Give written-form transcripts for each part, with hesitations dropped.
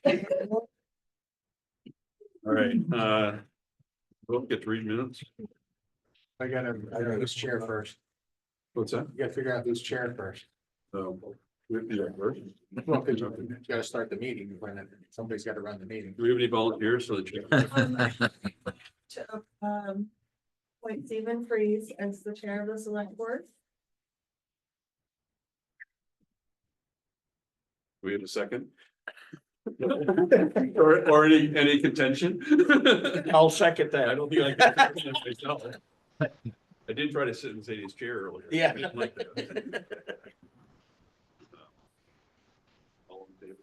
All right, we'll get to read minutes. I gotta who's chair first. What's that? You gotta figure out who's chair first. Yeah, first. Well, 'cause you gotta start the meeting when somebody's gotta run the meeting. Do we have any volunteers for the chair? To appoint Stephen Freeze as the chair of the select board. Do we have a second? Or any contention? I'll second I that. don't think I can defend myself. I did try to sit in Sadie's chair earlier. Yeah. I didn't like that. All in favor?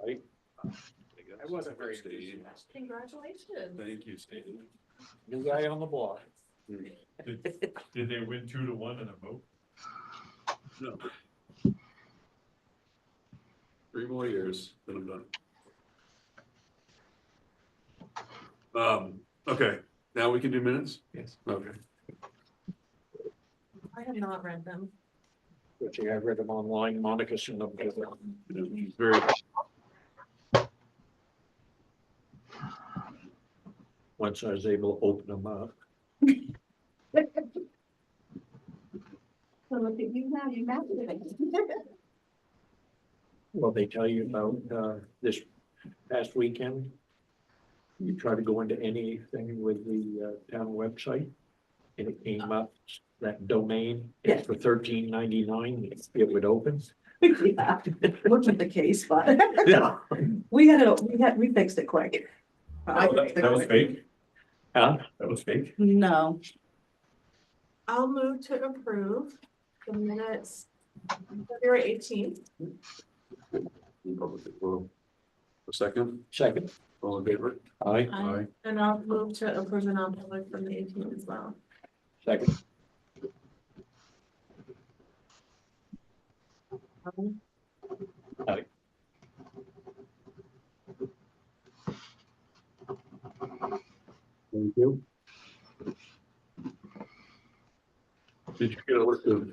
Aye. I wasn't very Sadie. enthusiastic. Congratulations. Thank you, Sadie. New guy on the block. Did they win 2-1 in a vote? No. 3 more years, then I'm done. Okay, now we can do minutes? Yes. Okay. I have not read them. Which I read them online. Monica sent them. Very, Once I was able to open them up. So look at you now, you mastered it. Well, they tell you about this past weekend. You try to go into anything with the town website. And it came up, that domain, Yeah. for $13.99, it would open. Yeah, wasn't the case, but Yeah. we fixed it quick. I fixed it That was quick. fake? Huh? That was fake? No, I'll move to approve the minutes February 18th. a second, Second. all in favor? Aye. Aye. And I'll move to approve the non-public from the 18th as well. Second. Aye. Thank you. Did you get a list of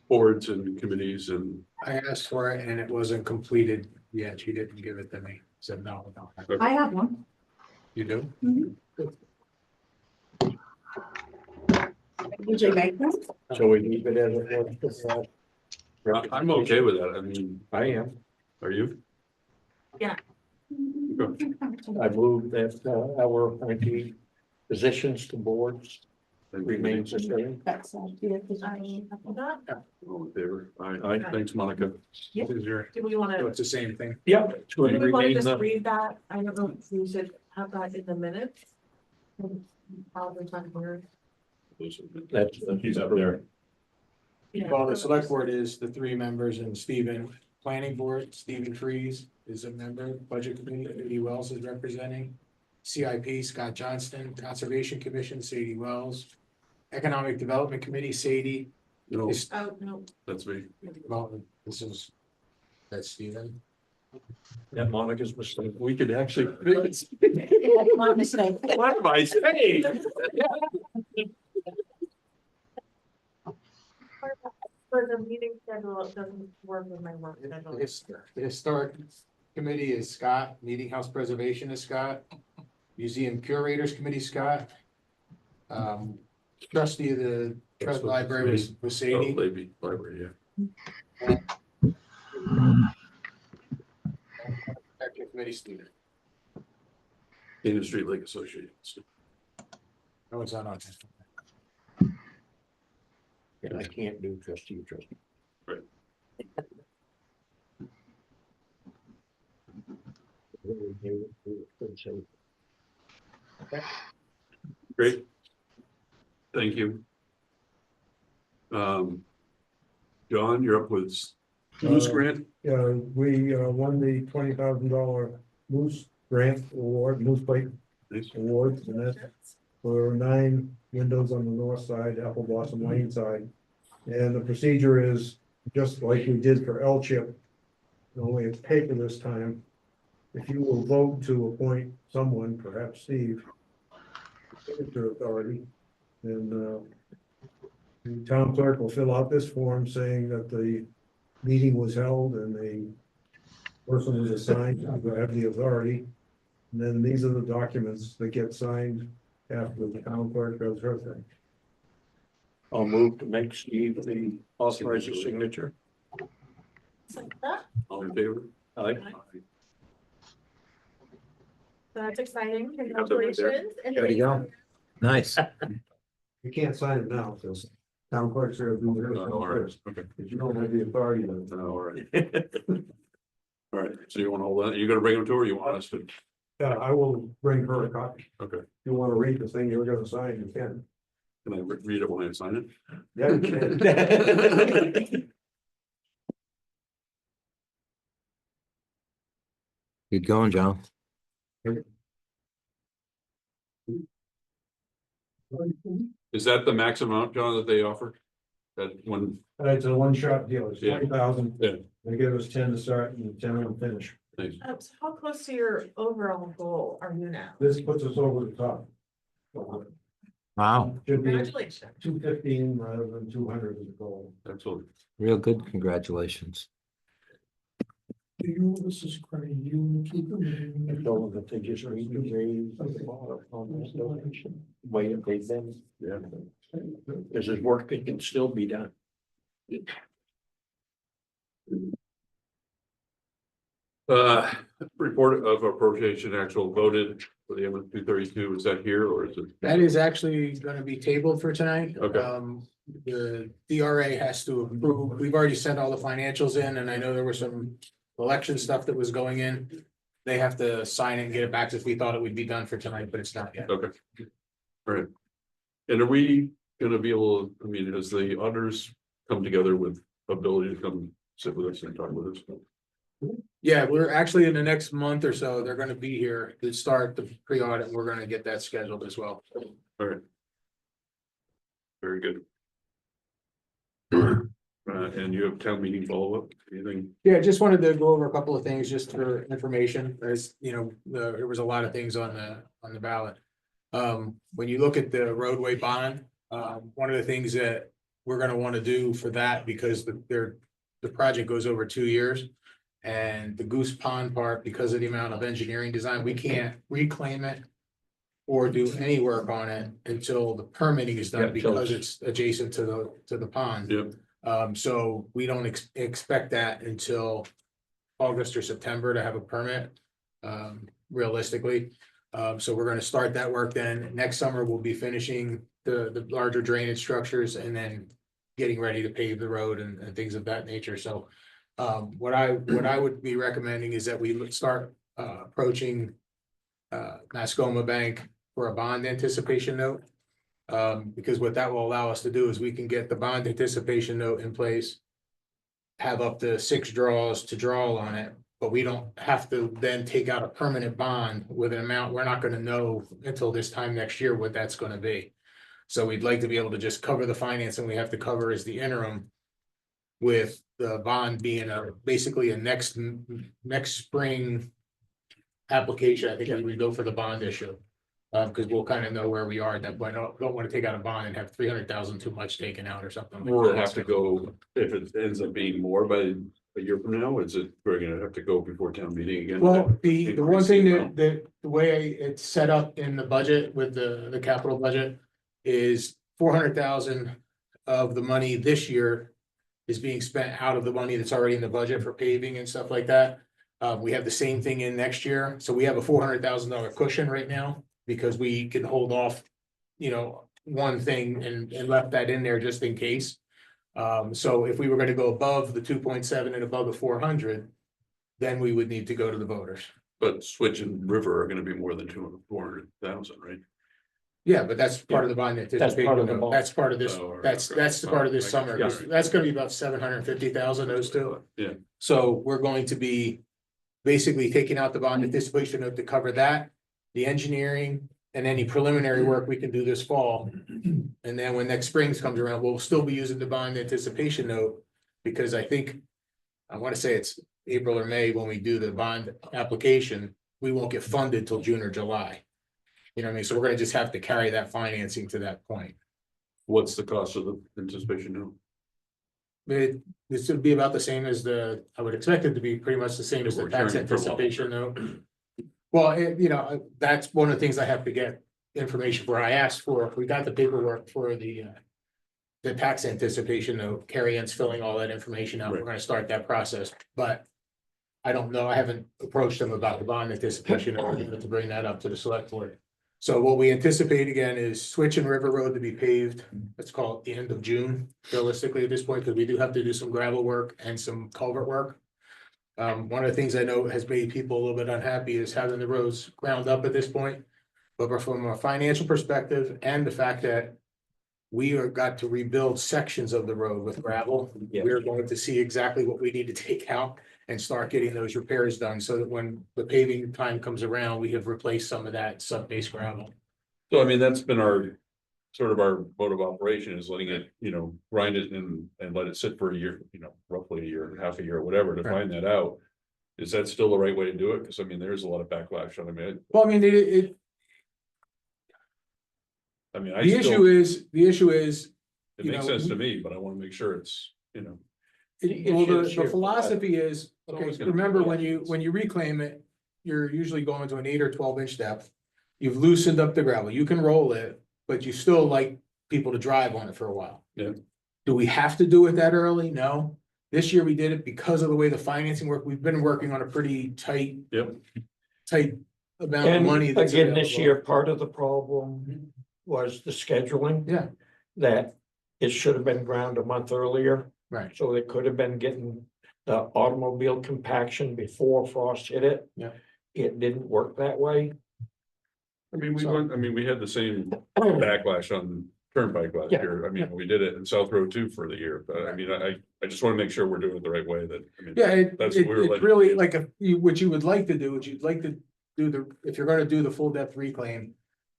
boards and committees and? I asked for it and it wasn't completed yet. She didn't give it to me. Said no. I have one. You do? Did you make them? So we leave it as it was. I'm okay with that, I mean, I am. are you? Yeah. Okay. I move that our appointee positions to boards Thank you. remains the same. That's all. Yeah, 'cause I I- that. All in favor? Aye. Aye. Thanks, Monica. Yeah. Is your- Do we want So to, it's the same thing. Yep. It's going do to we want to remain just the, read that? I don't know if we should have that in the minutes. Probably talk word. that's. He's up there. Well, the select board is the 3 members and Stephen, planning board, Stephen Freeze is a member, budget committee, Sadie Wells is representing. CIP, Scott Johnston, Conservation Commission, Sadie Wells. Economic Development Committee, Sadie. No, Is- Oh, no. that's me. Well, this is, that's Stephen. That Monica's mistake. We could actually. My mistake. What am I saying? For the meeting schedule, it doesn't work with my work schedule. The Historic Committee is Scott, Meeting House Preservation is Scott, Museum Curators Committee, Scott. Trustee of the Trust Library was Oh, Sadie. Lady Library, yeah. Protection Committee, Stephen. Indian Street Lake Association. No, it's not on. And I can't do trustee. Right. Great. Thank you. John, you're up with Moose Grant. Yeah, we won the $20,000 Moose Grant Award, Moose Plate Nice. Award, and that's for 9 windows on the north side, Apple Blossom Lane side. And the procedure is just like we did for L-Chip, only it's paper this time. If you will vote to appoint someone, perhaps Steve, signature authority, then the town clerk will fill out this form saying that the meeting was held and the person is assigned, who have the authority. And then these are the documents that get signed after the town clerk does her thing. I'll move to make Steve the authorized signature. So that- All in favor? Aye. That's exciting. have that right there? Congratulations. And There you go. Nice. You can't sign it now, because town clerk's are doing her Oh, stuff all right, first, okay. because you don't have the authority to. Oh, all right. All right, so you wanna hold that, you gonna bring them to her, or you want us to? Yeah, I will bring her a copy. Okay, If you wanna read the thing you're gonna sign, you can. can I read it when I sign it? Yeah, you can. Good going, John. Is that the max amount, John, that they offer? That one, It's a one-shot deal, it's Yeah. 20,000. Yeah. They give us 10 to start and 10 to finish. thanks. So how close to your overall goal are you now? This puts us over the top. Wow, Should be Congratulations. 215 rather than 200 is the goal. Excellent. real good. Congratulations. This is crazy, you keep I told them that they just read the raise at the bottom on this donation. Way it pays them. Yeah. This is work that can still be done. Report of appropriation actual voted for the M 232, is that here, or is it? That is actually gonna be tabled for tonight. Okay. The DRA has to approve, we've already sent all the financials in, and I know there was some election stuff that was going in. They have to sign it and get it back, if we thought it would be done for tonight, but it's not yet. Okay. All right. And are we gonna be able, I mean, as the auditors come together with ability to come sit with us and talk with us? Yeah, we're actually in the next month or so, they're gonna be here to start the pre-audit, and we're gonna get that scheduled as well. All right. Very good. And you have town meeting follow-up, anything? Yeah, just wanted to go over a couple of things just for information, as you know, there was a lot of things on the ballot. When you look at the roadway bond, one of the things that we're gonna wanna do for that, because the project goes over 2 years. And the Goose Pond part, because of the amount of engineering design, we can't reclaim it. Or do any work on it until the permitting is Yeah, done, because it's adjacent to the pond. Yep, So we don't expect that until August or September to have a permit, realistically. So we're gonna start that work then. Next summer, we'll be finishing the larger drainage structures and then getting ready to pave the road and things of that nature. So what I would be recommending is that we would start approaching Mascoma Bank for a bond anticipation note. Because what that will allow us to do is we can get the bond anticipation note in place. Have up to 6 draws to draw on it, but we don't have to then take out a permanent bond with an amount. We're not gonna know until this time next year what that's gonna be. So we'd like to be able to just cover the financing we have to cover as the interim. With the bond being basically a next spring. Application, I think we would go for the bond issue. Because we'll kind of know where we are at that point. I don't want to take out a bond and have 300,000 too much taken out or something. like we'll that. have to go, if it ends up being more by a year from now, is it, we're gonna have to go before town meeting again? Well, the one Increase thing amount? that the way it's set up in the budget with the capital budget is 400,000 of the money this year is being spent out of the money that's already in the budget for paving and stuff like that. We have the same thing in next year, so we have a $400,000 cushion right now because we can hold off, one thing and left that in there just in case. So if we were gonna go above the 2.7 and above the 400, then we would need to go to the voters. But Switch and River are gonna be more than 400,000, right? Yeah, but that's part of the bond anticipation. part of the note. bond. That's part of this, Oh, all right, that's okay. the part of this Oh, summer. I got you. That's gonna be about 750,000, those two. Yeah. So we're going to be basically taking out the bond anticipation note to cover that, the engineering, and any preliminary work we can do this fall. And then when next springs comes around, we'll still be using the bond anticipation note, because I wanna say it's April or May when we do the bond application, we won't get funded till June or July. You know what I mean? So we're gonna just have to carry that financing to that point. What's the cost of the anticipation now? This would be about the same as I would expect it to be pretty much the same as the We're tax carrying it for a while. anticipation note. Well, that's one of the things I have to get information for. I asked for, we got the paperwork for the tax anticipation note. Carrie Ann's filling all that information out. We're Right. gonna start that process, but I don't know. I haven't approached them about the bond anticipation note to bring that up to the select board. So what we anticipate again is Switch and River Road to be paved. Let's call it the end of June, realistically at this point, because we do have to do some gravel work and some culvert work. One of the things I know has made people a little bit unhappy is having the roads ground up at this point. But from a financial perspective and the fact that we are got to rebuild sections of the road with gravel, Yeah. we're going to see exactly what we need to take out and start getting those repairs done so that when the paving time comes around, we have replaced some of that sub-base gravel. So I mean, that's been our, sort of our mode of operation is letting it, grind it and let it sit for a year, roughly a year, half a year, whatever, to Right. find that out. Is that still the right way to do it? Cause I mean, there's a lot of backlash on it. Well, I mean, I the issue is, it you makes know, sense to me, but I wanna make sure it's, well, should the share for philosophy is, But okay, always gonna- remember when you reclaim it, you're usually going to an 8 or 12 inch depth. You've loosened up the gravel, you can roll it, but you still like people to drive on it for a while. Yeah. Do we have to do it that early? No. This year we did it because of the way the financing worked. We've been working on a pretty tight amount of And money. that's again, this available. year, part of the problem was the scheduling. Yeah. That it should have been ground a month earlier. Right. So they could have been getting the automobile compaction before frost hit it. Yeah. It didn't work that way. I mean, So- we had the same backlash on Turnpike last Yeah, year. I mean, we did it in South Road too for the year, but I mean, I just wanna make sure we're doing it the right way that, I mean. Yeah, That's what we were it's letting- really like, what you would like to do, is you'd like to do if you're gonna do the full depth reclaim.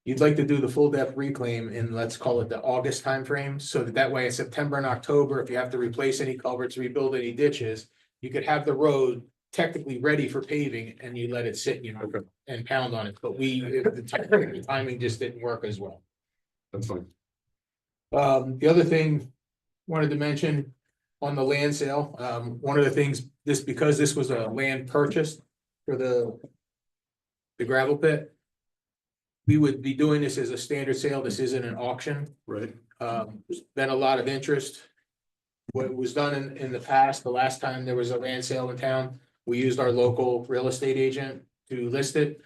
You'd like to do the full depth reclaim in, let's call it the August timeframe, so that way in September and October, if you have to replace any culverts, rebuild any ditches. You could have the road technically ready for paving and you let it sit, Okay. and pound on it, but the timing just didn't work as well. That's fine. The other thing wanted to mention on the land sale, one of the things, because this was a land purchase for the gravel pit. We would be doing this as a standard sale. This isn't an auction. Right. There's been a lot of interest. What was done in the past, the last time there was a land sale in town, we used our local real estate agent to list it.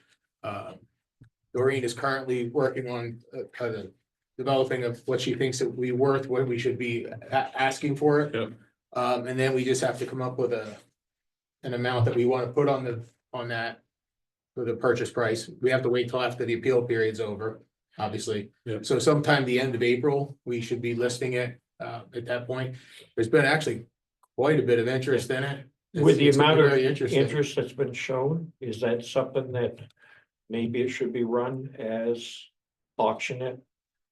Doreen is currently working on developing of what she thinks it would be worth, what we should be asking for it. Yep. And then we just have to come up with an amount that we want to put on that for the purchase price. We have to wait till after the appeal period's over, obviously. Yep. So sometime the end of April, we should be listing it at that point. There's been actually quite a bit of interest in it. With the It's gonna be amount of very interesting. interest that's been shown, is that something that maybe it should be run as auction it?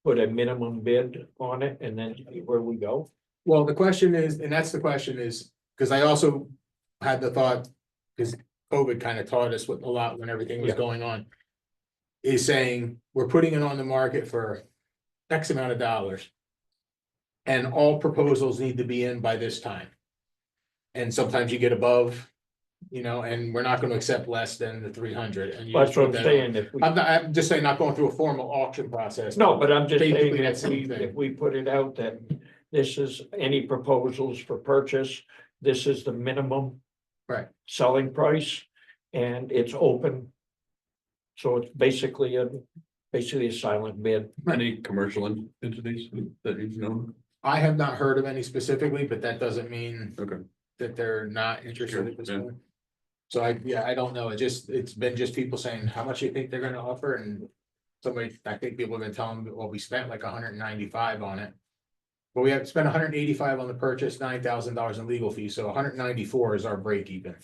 Put a minimum bid on it and then see where we go? Well, the question is, and that's the question is, because I also had the thought, because COVID kind of taught us a lot when everything was Yeah. going on. Is saying, we're putting it on the market for X amount of dollars. And all proposals need to be in by this time. And sometimes you get above, and we're not gonna accept less than the 300 and. you That's just what put I'm that on. saying, if we, I'm just saying, not going through a formal auction process. no, but I'm just Basically, saying, that's if we, the thing. if we put it out that this is any proposals for purchase, this is the minimum. Right. Selling price, and it's open. So it's basically a silent bid. Any commercial entities that you've known? I have not heard of any specifically, but that doesn't mean Okay. that they're not interested at this Yeah. point. So I don't know, it's been just people saying, how much you think they're gonna offer, and I think people have been telling me, well, we spent like 195 on it. But we have spent 185 on the purchase, $9,000 in legal fees, so 194 is our break even.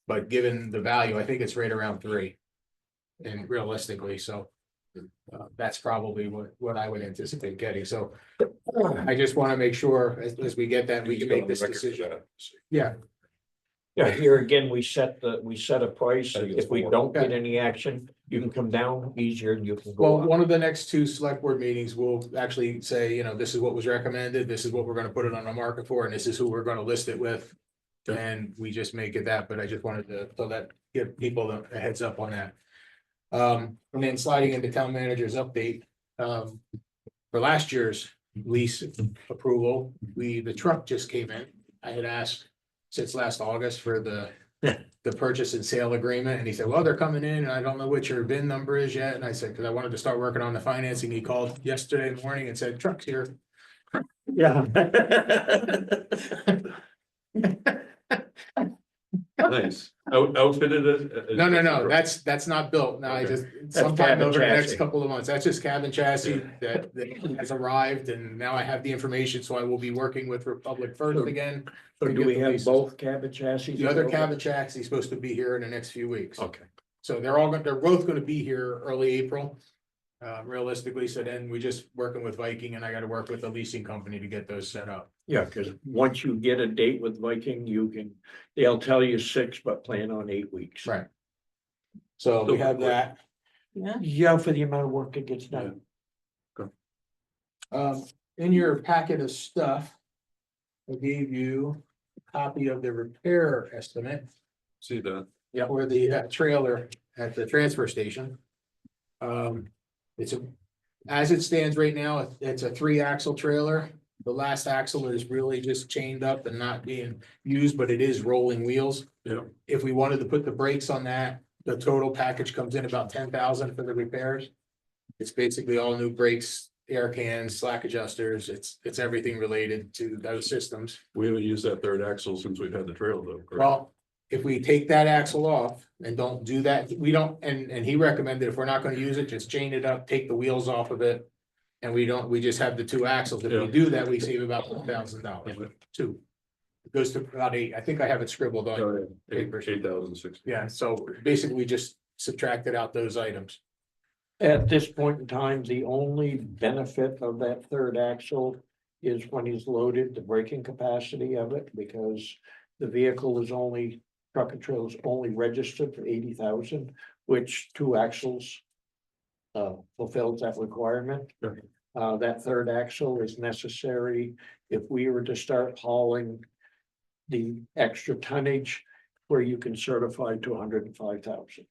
But given the value, I think it's right around 3. And realistically, so. That's probably what I would anticipate getting, so. I just wanna make sure as we get that, we can make this decision. Yeah. Yeah, here again, we set a price. I think it's If we 4. don't get any action, you can come down easier and you can Well, go up. one of the next two select board meetings will actually say, this is what was recommended, this is what we're gonna put it on the market for, and this is who we're gonna list it with. Okay. And we just make it that, but I just wanted to, so that give people a heads up on that. And then sliding into town manager's update, for last year's lease approval, the truck just came in. I had asked since last August for the purchase and sale agreement, and he said, well, they're coming in, and I don't know what your VIN number is yet, and I said, because I wanted to start working on the financing, he called yesterday morning and said, truck's here. Yeah. Nice. Outfitted it? No, that's not built, no, I Okay. just, sometime cabin over the next chassis. couple of months, that's just cabin chassis that has arrived, and now I have the information, so I will be working with Republic First again. So to do get we the have leases. both cabin chassis? The other available? cabin chassis is supposed to be here in the next few weeks. Okay. So they're both gonna be here early April. Realistically, so then we just working with Viking, and I gotta work with the leasing company to get those set up. Yeah, because once you get a date with Viking, they'll tell you 6, but plan on 8 weeks. Right. So we have that. Yeah. Yeah, for the amount of work that gets done. In your packet of stuff, I gave you a copy of the repair estimate See that? for the trailer at the transfer station. As it stands right now, it's a 3-axle trailer. The last axle is really just chained up and not being used, but it is rolling wheels. Yeah. If we wanted to put the brakes on that, the total package comes in about 10,000 for the repairs. It's basically all new brakes, air cans, slack adjusters. It's everything related to those systems. We haven't used that third axle since we've had the trail though. correct? Well, if we take that axle off and don't do that, we don't, and he recommended if we're not gonna use it, just chain it up, take the wheels off of it. And we just have the 2 axles. If we Yeah. do that, we save about $1,000. 2. It goes to about 8. I think I have it scribbled on. Oh, yeah. 8,060. Yeah, so basically we just subtracted out those items. At this point in time, the only benefit of that third axle is when he's loaded, the braking capacity of it, because the vehicle is truck and trailer is only registered for 80,000, which 2 axles fulfills that requirement. Sure. That third axle is necessary if we were to start hauling the extra tonnage where you can certify to 105,000.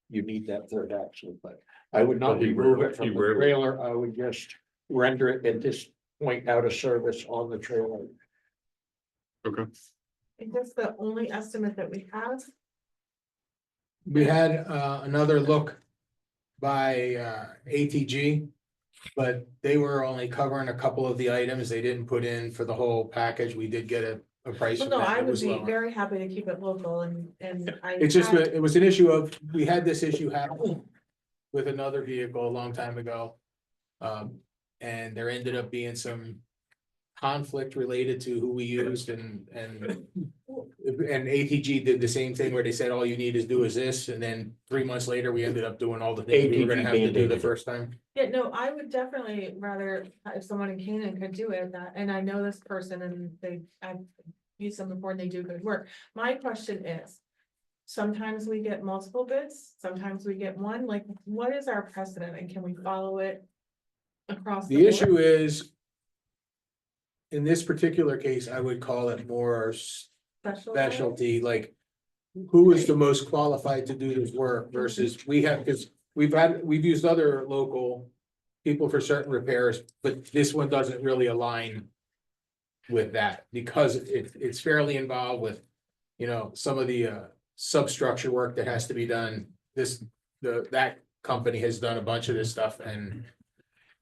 You need that third axle, but I would not But he remove rarely- it from he the rarely- trailer. I would just render it at this point out of service on the trailer. Okay. Is this the only estimate that we have? We had another look by ATG. But they were only covering a couple of the items. They didn't put in for the whole package. We did get a price. Well, from no, them. I It would was be lower. very happy to keep it local and I. It's just, had- it was an issue of, we had this issue happen with another vehicle a long time ago. And there ended up being some conflict related to who we used and ATG did the same thing where they said, all you need is do is this, and then 3 months later, we ended up doing all the things we were gonna have to do the ATG first time. Yeah, no, I would definitely rather, if someone in Canaan could do it, and I know this person and I've used them before and they do good work. My question is, sometimes we get multiple bids, sometimes we get one, like, what is our precedent and can we follow it across? The board? issue is, in this particular case, I would call it more specialty, like who is the most qualified to do this work versus we have, because we've used other local people for certain repairs, but this one doesn't really align with that because it's fairly involved with, some of the substructure work that has to be done. That company has done a bunch of this stuff and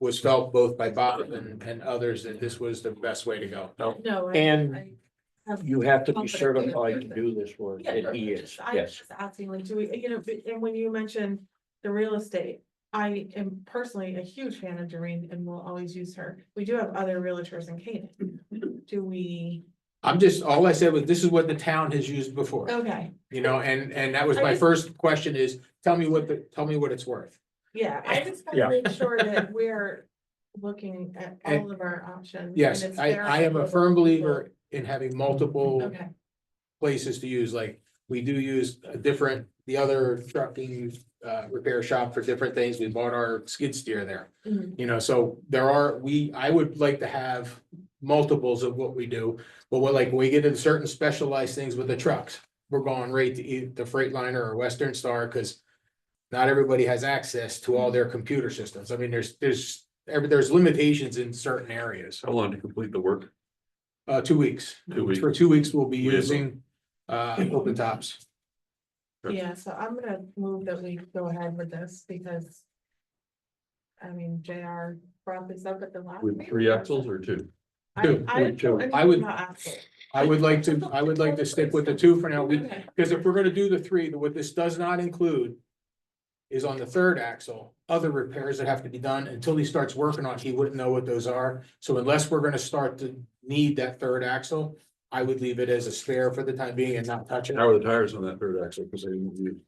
was felt both by Bob and others that this was the best way to go. No. And I have You have to be confidence in certified to it. do this work, Yeah, and he is, I was yes. just asking, like, do we, and when you mentioned the real estate, I am personally a huge fan of Doreen and will always use her. We do have other realtors in Canaan. Do we, All I said was, this is what the town has used before, okay, and that was I my just- first question is, tell me what it's worth. yeah, I just Yeah. gotta make sure that we're looking at all of our options. and Yes, it's I fair am a and firm equitable. believer in having multiple Okay, places to use, like, we do use a different, the other trucking repair shop for different things. We bought our skid steer there. Mhm. You know, so there are, I would like to have multiples of what we do, but when we get into certain specialized things with the trucks, we're going right to the Freightliner or Western Star, because not everybody has access to all their computer systems. I mean, there's limitations in certain areas. How long to complete the work? 2 weeks. 2 weeks. For 2 weeks, we'll be We have a- using open tops. Yeah, so I'm gonna move that we go ahead with this because. I mean, JR brought this up at the last. With meeting. 3 axles or 2? Two. I With two. don't I would- know axle. I would like to stick with the 2 for now, Okay. because if we're gonna do the 3, what this does not include. Is on the 3rd axle, other repairs that have to be done. Until he starts working on it, he wouldn't know what those are. So unless we're gonna start to need that 3rd axle, I would leave it as a spare for the time being and not touch it. How are the tires on that 3rd axle? Because they didn't use.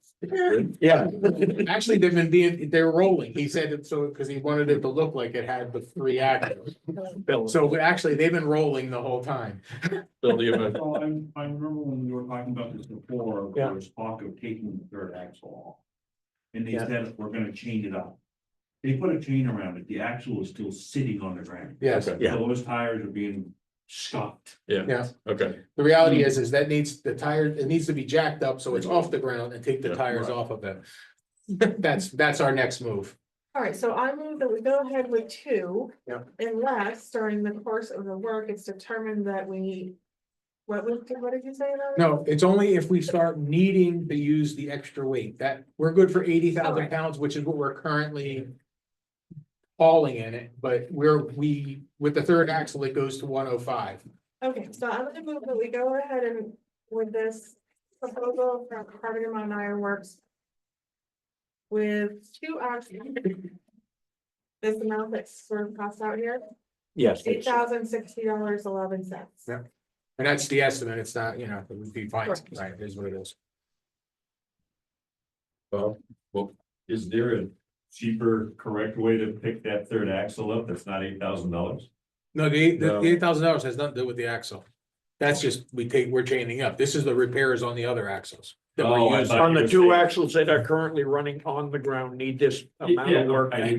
Yeah. Actually, they're rolling. He said it so, because he wanted it to look like it had the 3 axles. Bill, So, but actually, they've been rolling the whole time. Build the event. So I remember when we were talking about this before, Yeah. there was talk of taking the 3rd axle off. And they Yeah. said, we're gonna change it up. They put a chain around it, the axle is still sitting on the ground. Yes, Okay. Yeah. So those tires are being scuffed. Yeah, yeah. okay. The reality is that needs the tire, it needs to be jacked up so it's off the ground and take the Yeah, tires right. off of it. That's our next move. All right, so I move that we go ahead with 2. Yep. Unless during the course of the work, it's determined that we. What did you say? Larry? No, it's only if we start needing to use the extra weight that we're good for 80,000 Okay. pounds, which is what we're currently. Hauling in it, but with the 3rd axle, it goes to 105. Okay, so I'm gonna move that we go ahead and with this proposal from Harding and Iron Works. With 2 axles. This amount that's sort of cost out here, yes, $8,060.11. Yeah. And that's the estimate. It's not, it would be fine, Correct. right? It is what it is. Well, Is there a cheaper, correct way to pick that 3rd axle up that's not $8,000? No, the No. $8,000 has nothing to do with the axle. That's just, we're chaining up. This is the repairs on the other axles. that we're Oh, I using. thought- on the 2 axles that are currently running on the ground need this amount Yeah, of work. I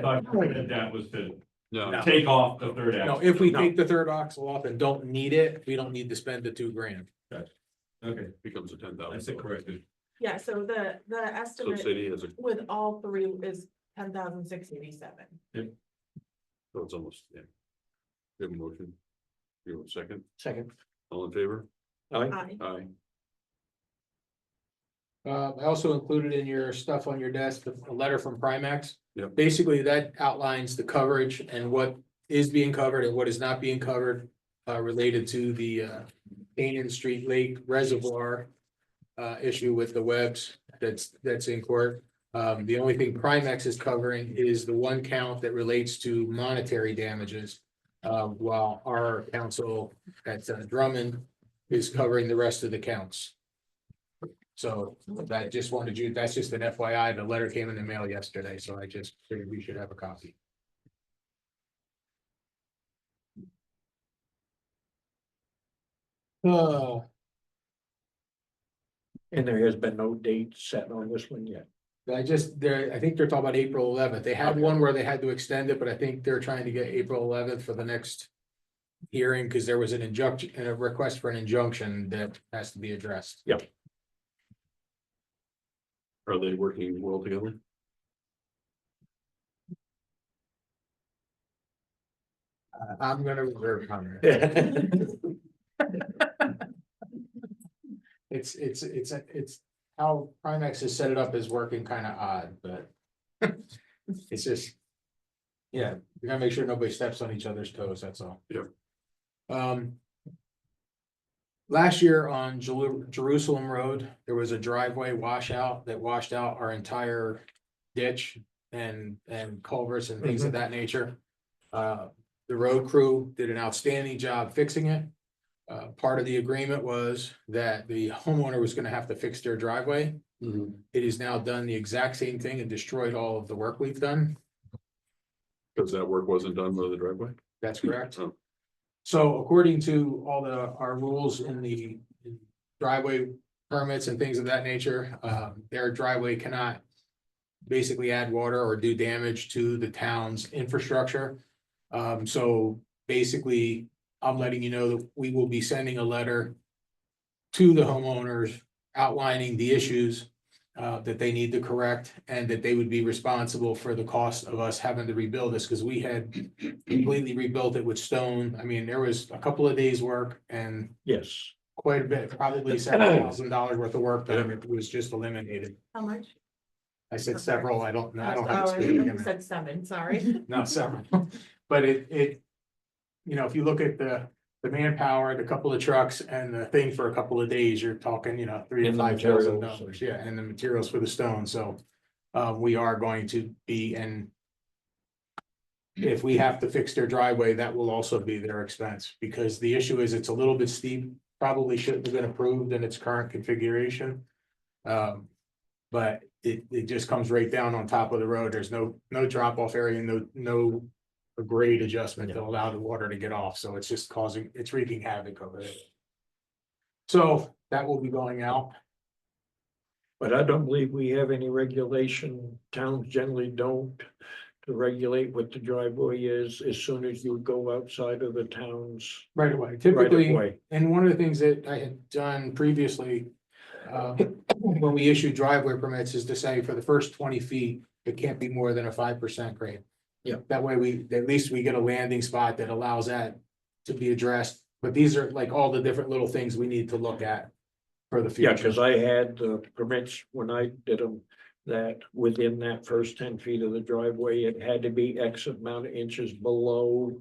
thought that was to no, take off the 3rd No, axle. if we No. take the 3rd axle off and don't need it, we don't need to spend the $2,000. Okay, becomes a 10,000. that's it corrected. Yeah, so the So estimate city has a, with all 3 is 10,687. so it's almost, yeah. Give a motion. You want a second? Second. All in favor? Aye. Aye. I also included in your stuff on your desk, a letter from Primex. Yep. Basically, that outlines the coverage and what is being covered and what is not being covered. Related to the Canaan Street Lake Reservoir. Issue with the webs that's in court. The only thing Primex is covering is the 1 count that relates to monetary damages. While our counsel at Drummond is covering the rest of the counts. So that that's just an FYI. The letter came in the mail yesterday, so I just figured we should have a copy. Oh, And there has been no date set on this one yet. I think they're talking about April 11th. They had one where they had to extend it, but I think they're trying to get April 11th for the next. Hearing, because there was an injunction, a request for an injunction that has to be addressed. Are they working well together? I'm gonna reserve comment. It's how Primex has set it up is working kind of odd, but. It's just. Yeah, we gotta make sure nobody steps on each other's toes, that's all. Yep. Last year on Jerusalem Road, there was a driveway washout that washed out our entire ditch and culverts and things of that nature. The road crew did an outstanding job fixing it. Part of the agreement was that the homeowner was gonna have to fix their driveway. It is now done the exact same thing and destroyed all of the work we've done. Because that work wasn't done by the driveway? That's correct. Oh. So according to all our rules in driveway permits and things of that nature, their driveway cannot basically add water or do damage to the town's infrastructure. So basically, I'm letting you know that we will be sending a letter to the homeowners outlining the issues that they need to correct and that they would be responsible for the cost of us having to rebuild this, because we had completely rebuilt it with stone. I mean, there was a couple of days' work and Yes, quite a bit, probably $7,000 worth of work done. It was just eliminated. How much? I said several, I don't have Oh, it. you said 7, sorry. Not several, but you know, if you look at the manpower, the couple of trucks and the thing for a couple of days, you're talking, you know, $3,000 to And the $5,000. materials. Yeah, and the materials for the stone, so we are going to be, and if we have to fix their driveway, that will also be their expense, because the issue is it's a little bit steep, probably shouldn't have been approved in its current configuration. But it just comes right down on top of the road. There's no drop off area, no grade adjustment to allow the water to get off. So it's just it's wreaking havoc over there. So that will be going out. but I don't believe we have any regulation. Towns generally don't to regulate what the driveway is as soon as you go outside of the town's Right away. right of Typically, way. and one of the things that I had done previously, when we issued driveway permits, is to say for the first 20 feet, it can't be more than a 5% grade. Yeah. That way at least we get a landing spot that allows that to be addressed. But these are like all the different little things we need to look at for the Yeah, future. because I had permits when I did them, that within that first 10 feet of the driveway, it had to be X amount of inches below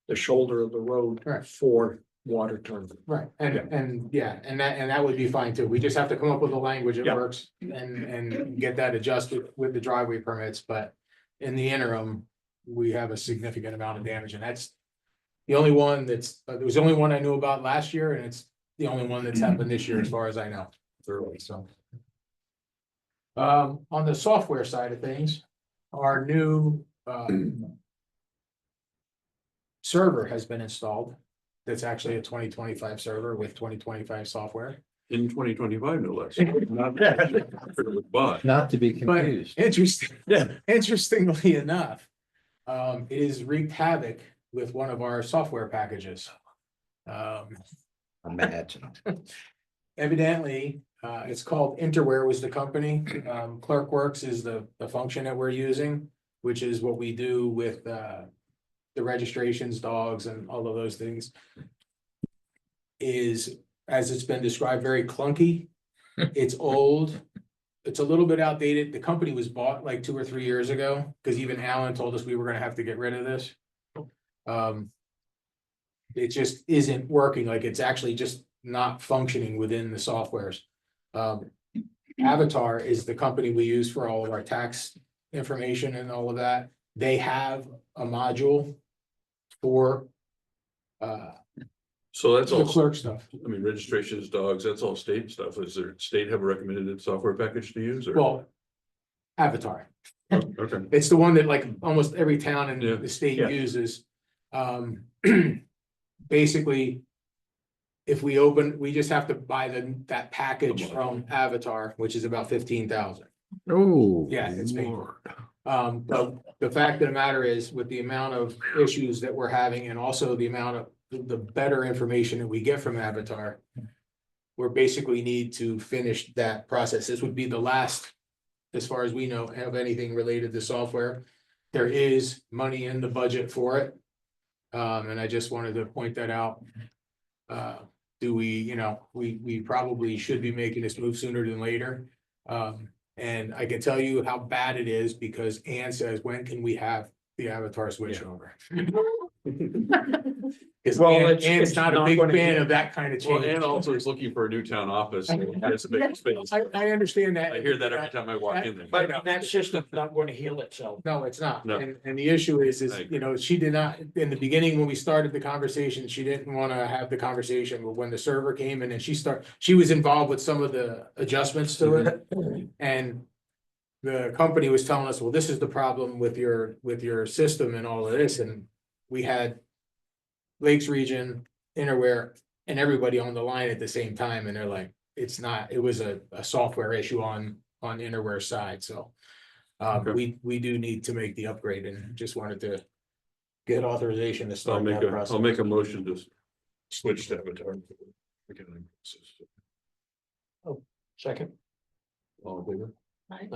the shoulder of the road Right. for water turn. Right, and that would be fine too. We just have to come up with a language that Yeah. works and get that adjusted with the driveway permits, but in the interim, we have a significant amount of damage, and that's the only one there was the only one I knew about last year, and it's the only one that's happened this year, as far as I know. Thoroughly, so. On the software side of things, our new server has been installed. That's actually a 2025 server with 2025 software. In 2025, no less. Not But Not to be But confused. interestingly enough, it has wreaked havoc with one of our software packages. Imagine. Evidently, it's called Interware was the company. ClerkWorks is the function that we're using, which is what we do with the registrations, dogs, and all of those things. Is, as it's been described, very clunky. It's old. It's a little bit outdated. The company was bought like 2 or 3 years ago, because even Alan told us we were gonna have to get rid of this. It just isn't working, like it's actually just not functioning within the softwares. Avatar is the company we use for all of our tax information and all of that. They have a module for so that's the all, clerk stuff. I mean, registrations, dogs, that's all state stuff. Is there, state have a recommended software package to use or? Well, Avatar. Okay, It's the one that like almost every town in Yeah. the state Yeah. uses. Basically, if we just have to buy that package from Avatar, which is about 15,000. Oh. Yeah, it's me. But the fact of the matter is, with the amount of issues that we're having and also the amount of the better information that we get from Avatar, we're basically need to finish that process. This would be the last, as far as we know, have anything related to software. There is money in the budget for it. And I just wanted to point that out. Do we, we probably should be making this move sooner than later. And I can tell you how bad it is because Ann says, when can we have the Avatar switch over? Because Well, Ann's it's not a not big gonna fan be- of that kind of well, change. and also is looking for a new town office. So it has a big space. I understand that. I hear that every time I walk in there. But that system's not going to heal itself. No, it's not. No. And the issue is, Thank she did not, in the beginning, when we started the conversation, she didn't want to have the conversation, but when the server came in and she was involved with some of the adjustments to it. And the company was telling us, well, this is the problem with your system and all of this, and we had Lakes Region, Interware, and everybody on the line at the same time, and they're like, it's not, it was a software issue on Interware's side, so. Okay. We do need to make the upgrade and just wanted to get authorization to I'll start make that a, process. I'll make a motion to switch to Avatar. Accounting system. Second, All in favor? Right?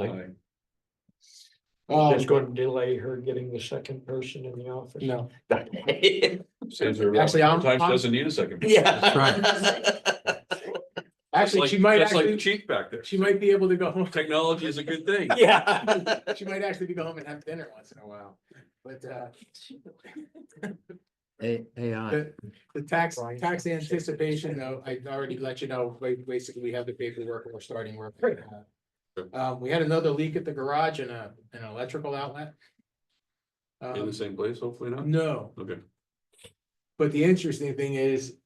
Aye. is this going to delay her getting the second person in the office? No, Saves her. Actually, I'm- Sometimes I'm- doesn't need a second. actually, she might That's like the actually, chief back there. she might be able to go home. Technology is a good thing. Yeah. She might actually go home and have dinner once in a while, but, AI. the tax anticipation, though, I already let you know, basically, we have the paperwork and we're starting work. We had another leak at the garage and an electrical outlet. In the same place, hopefully not. No, Okay. but the interesting thing is.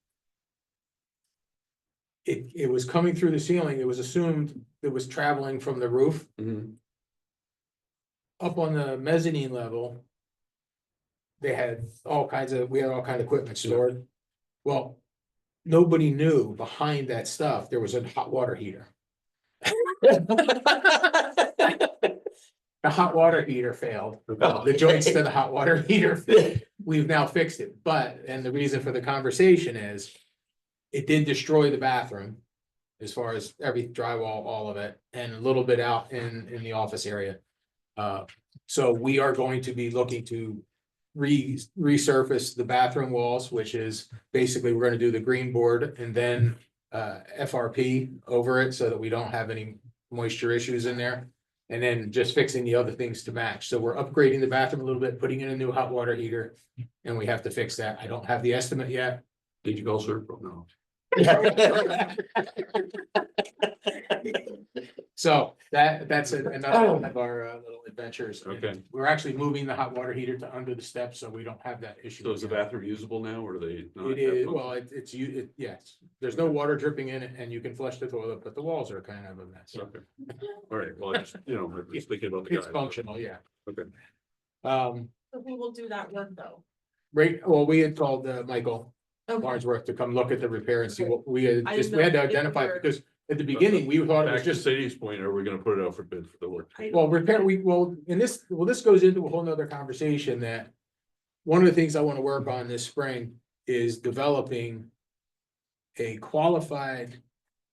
It was coming through the ceiling, it was assumed it was traveling from the roof Mhm. up on the mezzanine level. They had we had all kinds of equipment stored. Well, nobody knew behind that stuff, there was a hot water heater. The hot water heater failed. The joints to the hot water heater, we've now fixed it, and the reason for the conversation is. It did destroy the bathroom. As far as every drywall, all of it, and a little bit out in the office area. So we are going to be looking to resurface the bathroom walls, which is basically, we're gonna do the green board and then. FRP over it so that we don't have any moisture issues in there. And then just fixing the other things to match. So we're upgrading the bathroom a little bit, putting in a new hot water heater. And we have to fix that. I don't have the estimate yet. Did you call sir? Oh, no. So that's another one of our little adventures. Okay. We're actually moving the hot water heater to under the steps, so we don't have that issue. So is the bathroom usable now or are they? not It is, that well, yes, there's no water dripping in it and you can flush the toilet, but the walls are kind of a mess. Okay. All right, well, I just, I was thinking about the It's guys. functional, yeah. Okay. So who will do that work though? Right, well, we had called Michael Okay. Farnsworth to come look at the repair and see what we had, I just, didn't we had to know if identify, you're- because at the beginning, we thought it was Back to just. Sadie's point, are we gonna put it out for bid for the work? Well, this goes into a whole nother conversation that. One of the things I wanna work on this spring is developing. A qualified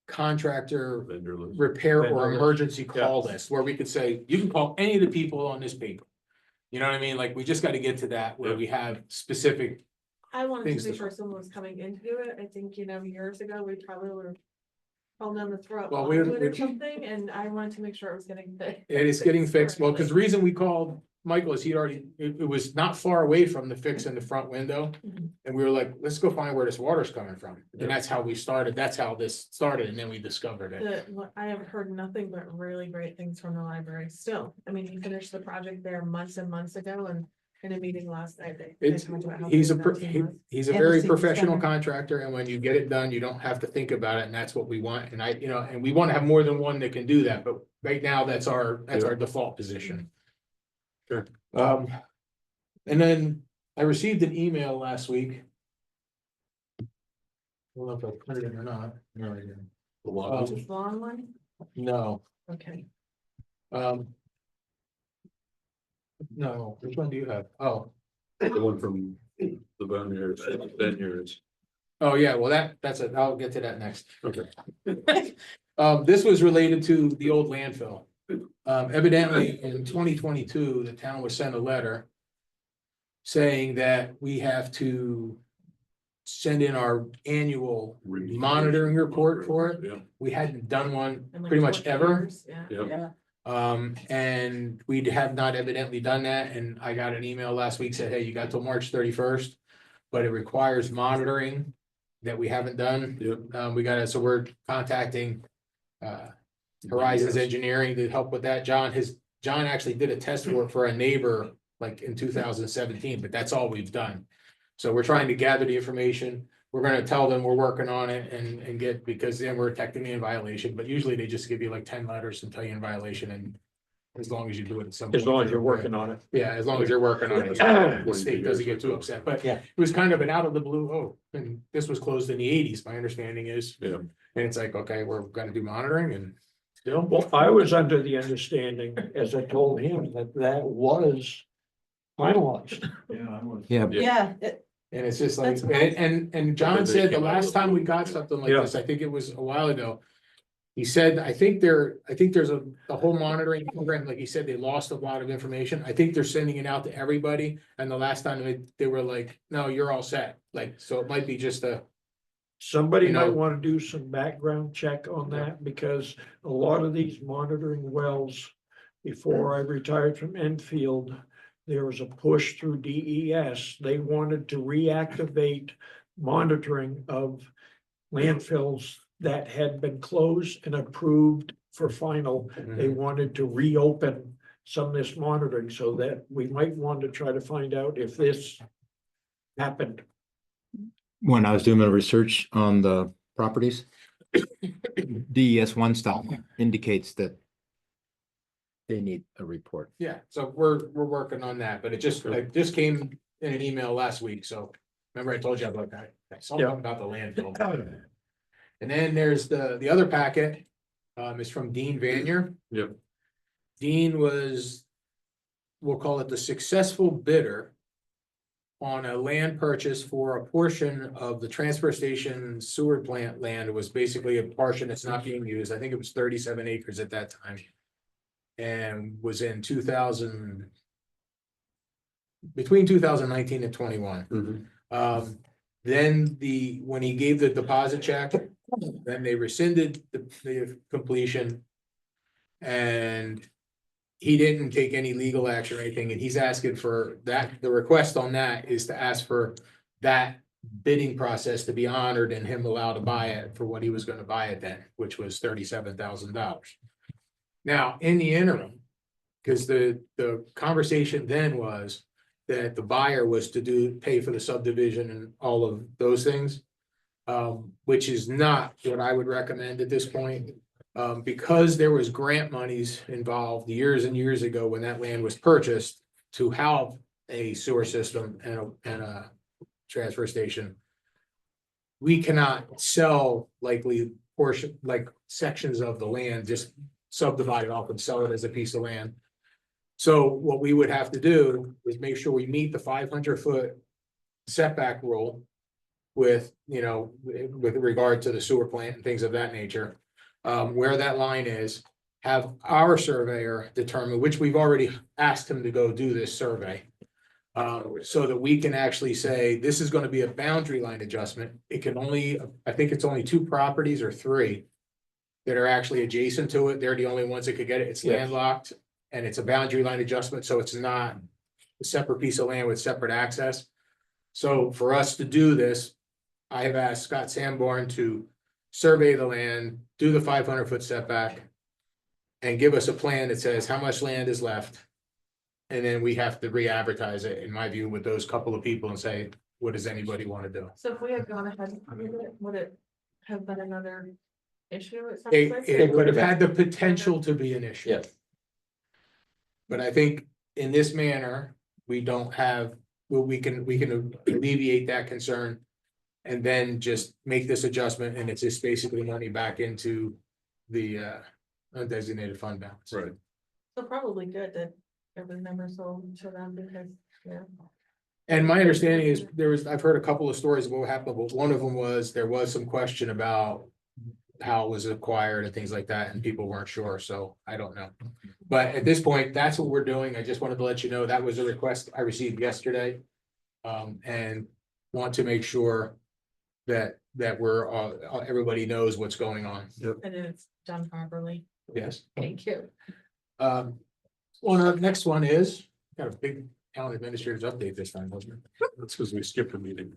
contractor Vendor list. repair Vendor or list. emergency call list, where we could say, you can call any of the people on this paper. You know what I mean? Like, we just gotta get to that where Yeah. we have specific, I wanted Things to be to- sure someone was coming in to do it. I think, years ago, we probably would have. Told them to throw up Well, plywood we- or something, and I wanted to make sure it was getting fixed. it is getting fixed. Well, cause the correctly. reason we called Michael is it was not far away from the fix in the front window. Mhm. And we were like, let's go find where this water's coming from. Yeah. And that's how we started. That's how this started. And then we discovered it. I have heard nothing but really great things from the library still. I mean, he finished the project there months and months ago and in a meeting last night. they It's, talked about how he's good that team was. he's a And very the senior professional center. contractor, and when you get it done, you don't have to think about it, and that's what we want, and and we wanna have more than one that can do that, but right now, that's our default position. Sure. And then I received an email last week. I don't know if I put it in or not. No, I didn't. The law. This long one? No, Okay. no, which one do you have? Oh, The one from the vineyards. oh, yeah, well, that's it, I'll get to that next. Okay. This was related to the old landfill. Evidently, in 2022, the town was sent a letter. Saying that we have to. Send in our annual monitoring report for it. Yeah, We hadn't done one In like pretty much 20 ever. years, Yeah. yeah. And we have not evidently done that, and I got an email last week said, hey, you got till March 31st. But it requires monitoring that we haven't done. Yeah. So we're contacting. Horizons Engineering to help with that. John actually did a test work for a neighbor like in 2017, but that's all we've done. So we're trying to gather the information. We're gonna tell them we're working on it and because then we're technically in violation, but usually they just give you like 10 letters and tell you in violation and as long as you do it at some. As point long as you're through, working on it. Yeah, as long as you're working on it, the state doesn't get too upset, but Yeah. it was kind of an out of the blue, oh, and this was closed in the eighties, my understanding is. Yeah. And it's like, okay, we're gonna do monitoring and still. Well, I was under the understanding, as I told him, that that was finalized. Yeah, I was. Yeah, Yeah, And it's just like, That's nice. and John they said the came out last of the time we blue. got something like Yeah. this, I think it was a while ago. He said, I think there's a whole monitoring program, like he said, they lost a lot of information. I think they're sending it out to everybody. And the last time they were like, no, you're all set. Like, so it might be just a, Somebody You know- might wanna do some background check on that, because a lot of these monitoring wells, before I retired from Enfield, there was a push through DES. They wanted to reactivate monitoring of landfills that had been closed and approved for final. They wanted to reopen some of this monitoring, so that we might want to try to find out if this happened. when I was doing my research on the properties, DES one stop indicates that they need a report. yeah, so we're working on that, but it just came in an email last week, so. Remember I told you about that, something Yeah. about the landfill. And then there's the other packet, is from Dean Vanier. Yep. Dean was, we'll call it the successful bidder on a land purchase for a portion of the transfer station sewer plant land. It was basically a portion that's not being used. I think it was 37 acres at that time. And was in between 2019 and 21. Mhm. Then when he gave the deposit check, then they rescinded the completion. And he didn't take any legal action or anything, and he's asking for that, the request on that is to ask for that bidding process to be honored and him allowed to buy it for what he was gonna buy it then, which was $37,000. Now, in the interim, because the conversation then was that the buyer was to pay for the subdivision and all of those things. Which is not what I would recommend at this point. Because there was grant monies involved years and years ago when that land was purchased to have a sewer system and a transfer station. We cannot sell likely portion, like sections of the land, just subdivide it off and sell it as a piece of land. So what we would have to do is make sure we meet the 500-foot setback rule. With regard to the sewer plant and things of that nature. Where that line is, have our surveyor determine, which we've already asked him to go do this survey. So that we can actually say, this is gonna be a boundary line adjustment. It can only, I think it's only 2 properties or 3. That are actually adjacent to it. They're the only ones that could get it. It's Yes. landlocked. And it's a boundary line adjustment, so it's not a separate piece of land with separate access. So for us to do this, I have asked Scott Sanborn to survey the land, do the 500-foot setback. And give us a plan that says how much land is left. And then we have to re-advertise it, in my view, with those couple of people and say, what does anybody want to do? So if we had gone ahead with it, would it have been another issue? It sounds It, like? it would have had the potential to be an issue. Yes. But I think in this manner, we don't have, well, we can alleviate that concern. And then just make this adjustment, and it's just basically money back into the undesignated fund balance. Right. So probably good that it was never sold to them because, yeah. And my understanding is I've heard a couple of stories of what happened, but one of them was there was some question about how it was acquired and things like that, and people weren't sure, so I don't know. But at this point, that's what we're doing. I just wanted to let you know that was a request I received yesterday. And want to make sure that we're, everybody knows what's going on. And it's done properly. Yes. Thank you. Well, the next one is, got a big town administrator's update this time, wasn't it? That's because we skipped a meeting.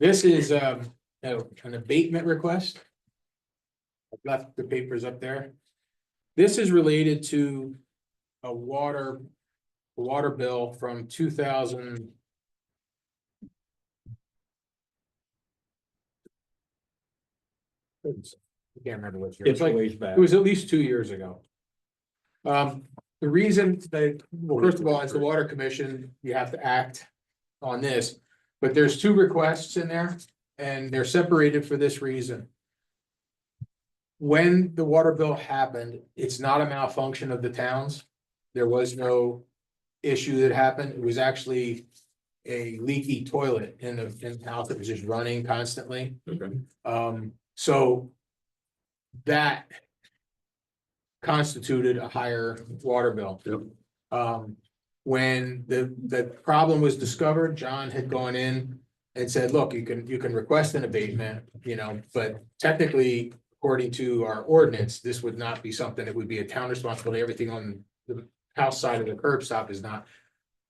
This is an abatement request. I've left the papers up there. This is related to a water bill from 2000. I can't remember what year. It's a ways back. It was at least 2 years ago. The reason that, well, first of all, as the water commission, you have to act on this. But there's two requests in there and they're separated for this reason. When the water bill happened, it's not a malfunction of the towns. There was no issue that happened. It was actually a leaky toilet in the house that was just running constantly. Okay, So that constituted a higher water bill. yep, When the problem was discovered, John had gone in and said, look, you can request an abatement, you know, but technically, according to our ordinance, this would not be something that would be a town responsibility. Everything on the house side of the curb stop is not.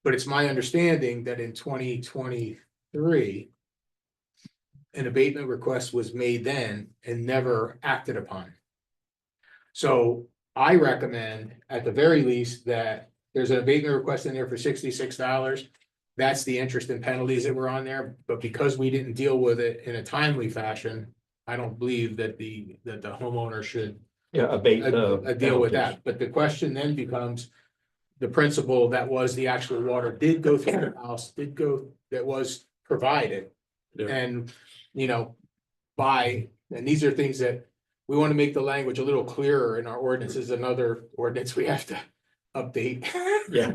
But it's my understanding that in 2023, an abatement request was made then and never acted upon. So I recommend, at the very least, that there's an abatement request in there for $66. That's the interest and penalties that were on there, but because we didn't deal with it in a timely fashion, I don't believe that the homeowner should Yeah, abate the. deal with penalties. that. But the question then becomes, the principle that was the actual water did go through the house, that was provided. Yeah. And, you know, and these are things that we want to make the language a little clearer in our ordinances, another ordinance we have to update. Yeah.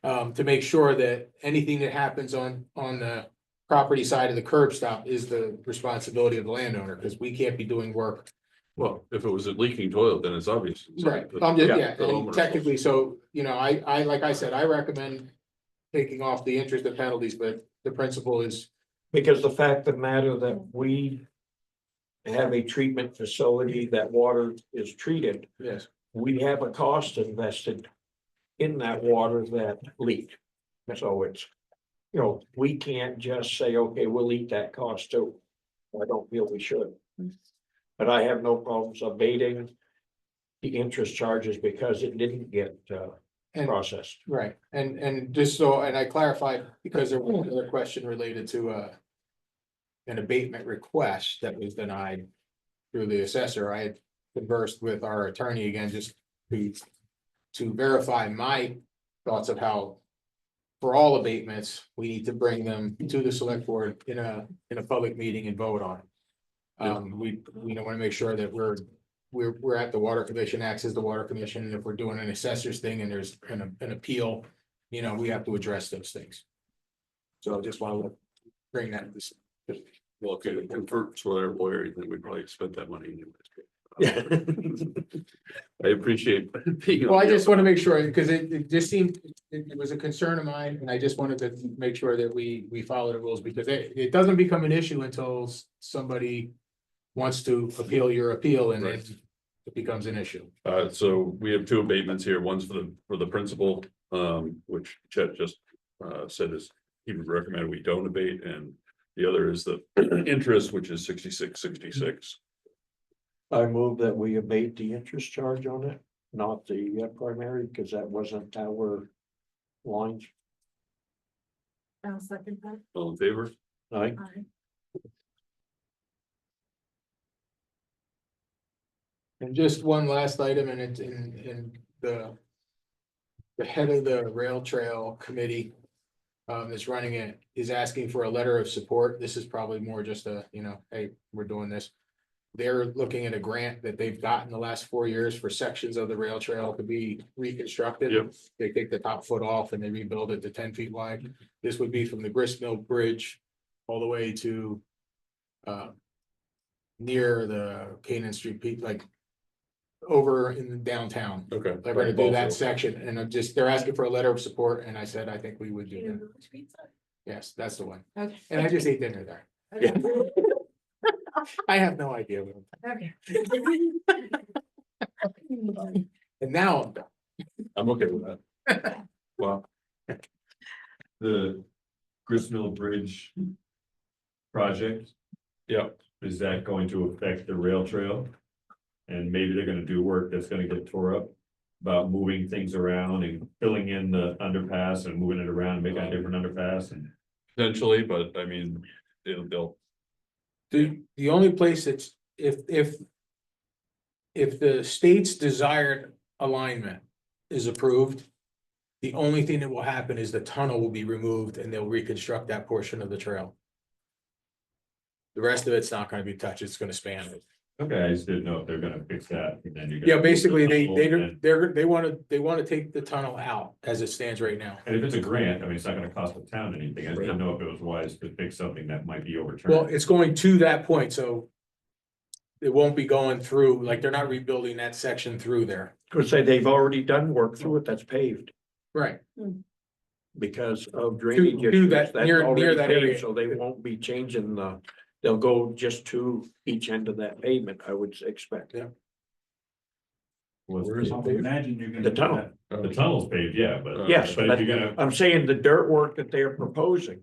To make sure that anything that happens on the property side of the curb stop is the responsibility of the landowner, because we can't be doing work. well, if it was a leaking toilet, then it's obvious. Right, The- I'm just, the yeah, and homeowner's technically, so, you know, I, like I said, I recommend taking off the interest and penalties, but the principle is, Because the fact of the matter that we have a treatment facility that water is treated, yes, we have a cost invested in that water that leaked. So it's, you know, we can't just say, okay, we'll eat that cost too. I don't feel we should. But I have no problems abating the interest charges because it didn't get and, processed. right, and just so, and I clarified, because there was another question related to, an abatement request that was denied through the assessor. I had conversed with our attorney again, just to verify my thoughts of how, for all abatements, we need to bring them to the select board in a public meeting and vote on it. We don't want to make sure that we're at the water commission, acts as the water commission, and if we're doing an assessor's thing and there's an appeal, you know, we have to address those things. So I just want to bring that, this. Well, if it converts with our lawyer, then we probably spent that money anyways. I appreciate being. Well, I just want to make sure, because it just seemed, it was a concern of mine, and I just wanted to make sure that we follow the rules, because it doesn't become an issue until somebody wants to appeal your appeal, and then Right. it becomes an issue. So we have two abatements here. One's for the principal, which Chet just said is he would recommend we don't abate, and the other is the interest, which is 6666. I move that we abate the interest charge on it, not the primary, because that wasn't our lines. I'll second that. All in favor? Aye. Aye. And just one last item, and it's in the head of the rail trail committee that's running it is asking for a letter of support. This is probably more just a, you know, hey, we're doing this. They're looking at a grant that they've gotten the last 4 years for sections of the rail trail to be reconstructed. Yep. They take the top foot off and they rebuild it to 10 feet wide. This would be from the Grist Mill Bridge all the way to near the Canaan Street Peak, like over in the downtown. Okay. They're gonna do that section, and they're asking for a letter of support, and I said, I think we would do that. Village Pizza? Yes, that's the one. Okay. And I just ate dinner there. Okay. I have no idea. what Okay. I'm- And now I'm done. I'm okay with that. Well. The Gristmill Bridge. Project, Yeah, is that going to affect the rail trail? And maybe they're gonna do work that's gonna get tore up. About moving things around and filling in the underpass and moving it around, making a different underpass and. potentially, but I mean, they'll, The only place that's, if the state's desired alignment is approved, the only thing that will happen is the tunnel will be removed and they'll reconstruct that portion of the trail. The rest of it's not gonna be touched, it's gonna span it. Okay, I just didn't know if they're gonna fix that and then you're. Yeah, basically, they And they wanna take the tunnel out as it stands right now. if it's a grant, I mean, it's not gonna cost the town anything. I just didn't know if it was wise to fix something that might be Well, overturned. it's going to that point, so. It won't be going through, like, they're not rebuilding that section through there. Could say they've already done work through it that's paved Right. because of drainage to issues. that- That's near already that paved, area. So they won't be changing they'll go just to each end of that pavement, I would expect. Yeah. Where is it? Imagine you're gonna. The tunnel. The tunnel's paved, yeah, but. Yes, But if you're gonna, I'm saying the dirt work that they're proposing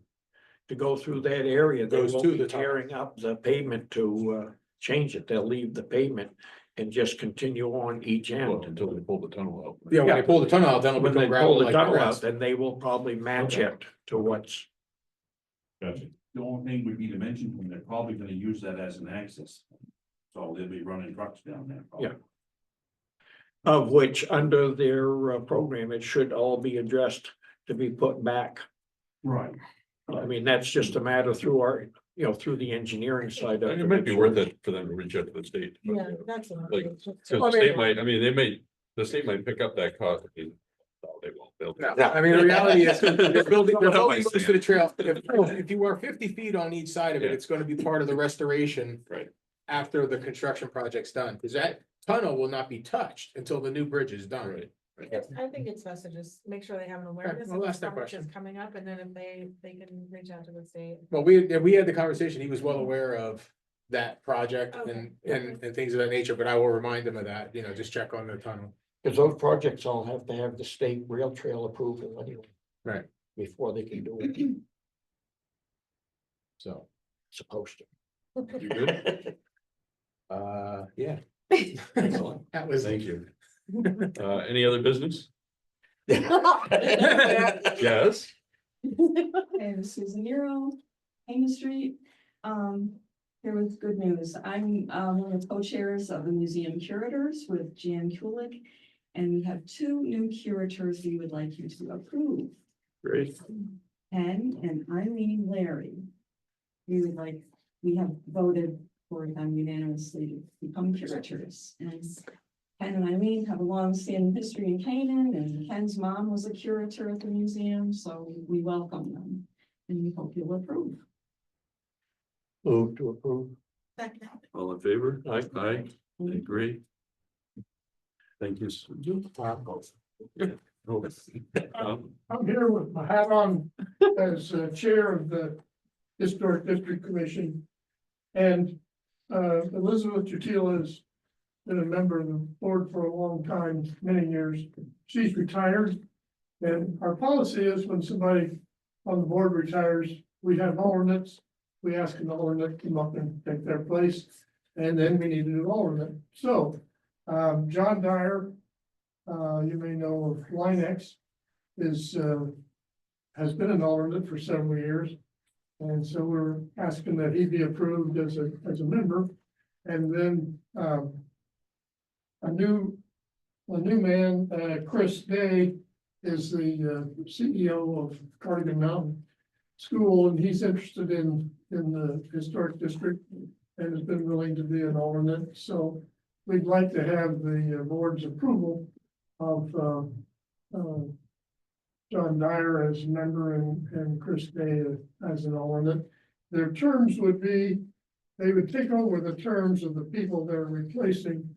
to go through that area, they Goes won't to be the tunnel. tearing up the pavement to change it. They'll leave the pavement and just continue on each Well, end. until they pull the tunnel out. Yeah, when they pull the tunnel out, then it'll When they become pull gravel the like tunnel the out, rest. then they will probably match Okay. it to what's, gotcha. The only thing would be to mention, when they're probably gonna use that as an access. So they'll be running trucks down there. probably. Yeah. of which under their program, it should all be addressed to be put back. Right. I mean, that's just a matter through our, through the engineering side of And it. it might be worth it for them to reach out to the state. but, Yeah, that's. what I'm Like, thinking. So the state might, I mean, the state might pick up that cost. I mean, no, they won't. They'll. No, I mean, the reality is, they're building What am I most of saying? the trail. If you are 50 feet on each side of it, Yeah. it's gonna be part of the restoration. Right. After the construction project's done, because that tunnel will not be touched until the new bridge is done. Right. I think it's best to just make sure they have an awareness we'll of this ask that project is question. coming up, and then if they can reach out to the state. Well, we had the conversation, he was well aware of that project and things of that nature, but I will remind him of that, just check on the tunnel. Because those projects all have to have the state rail trail approval anyway. Right. Before they can do it, So, supposed to. You good? yeah. Excellent. That was. Thank you. Any other business? Yes. And Susan Nero, Hanger Street. Here with good news. I'm one of the co-chairs of the museum curators with Jan Kulik. And we have two new curators we would like you to approve. Great. Ken and Eileen Larry. We have voted for them unanimously to become curators. And Ken and Eileen have a long-standing history in Canaan, and Ken's mom was a curator at the museum, so we welcome them. And we hope you'll approve. Move to approve. Second. All in favor? Aye. Aye, I agree. Thank you. I'm here with my hat on as chair of the Historic District Commission. And Elizabeth Jutila has been a member of the board for a long time, many years. She's retired. And our policy is when somebody on the board retires, we have alternates. We ask an alternate to come up and take their place. And then we need a new alternate. So John Dyer, you may know of Linex, has been an alternate for several years. And so we're asking that he be approved as a member. And then a new man, Chris Day, is the CEO of Cardigan Mountain School, and he's interested in the historic district and has been willing to be an alternate. So we'd like to have the board's approval of John Dyer as a member and Chris Day as an alternate. Their terms would be, they would take over the terms of the people they're replacing.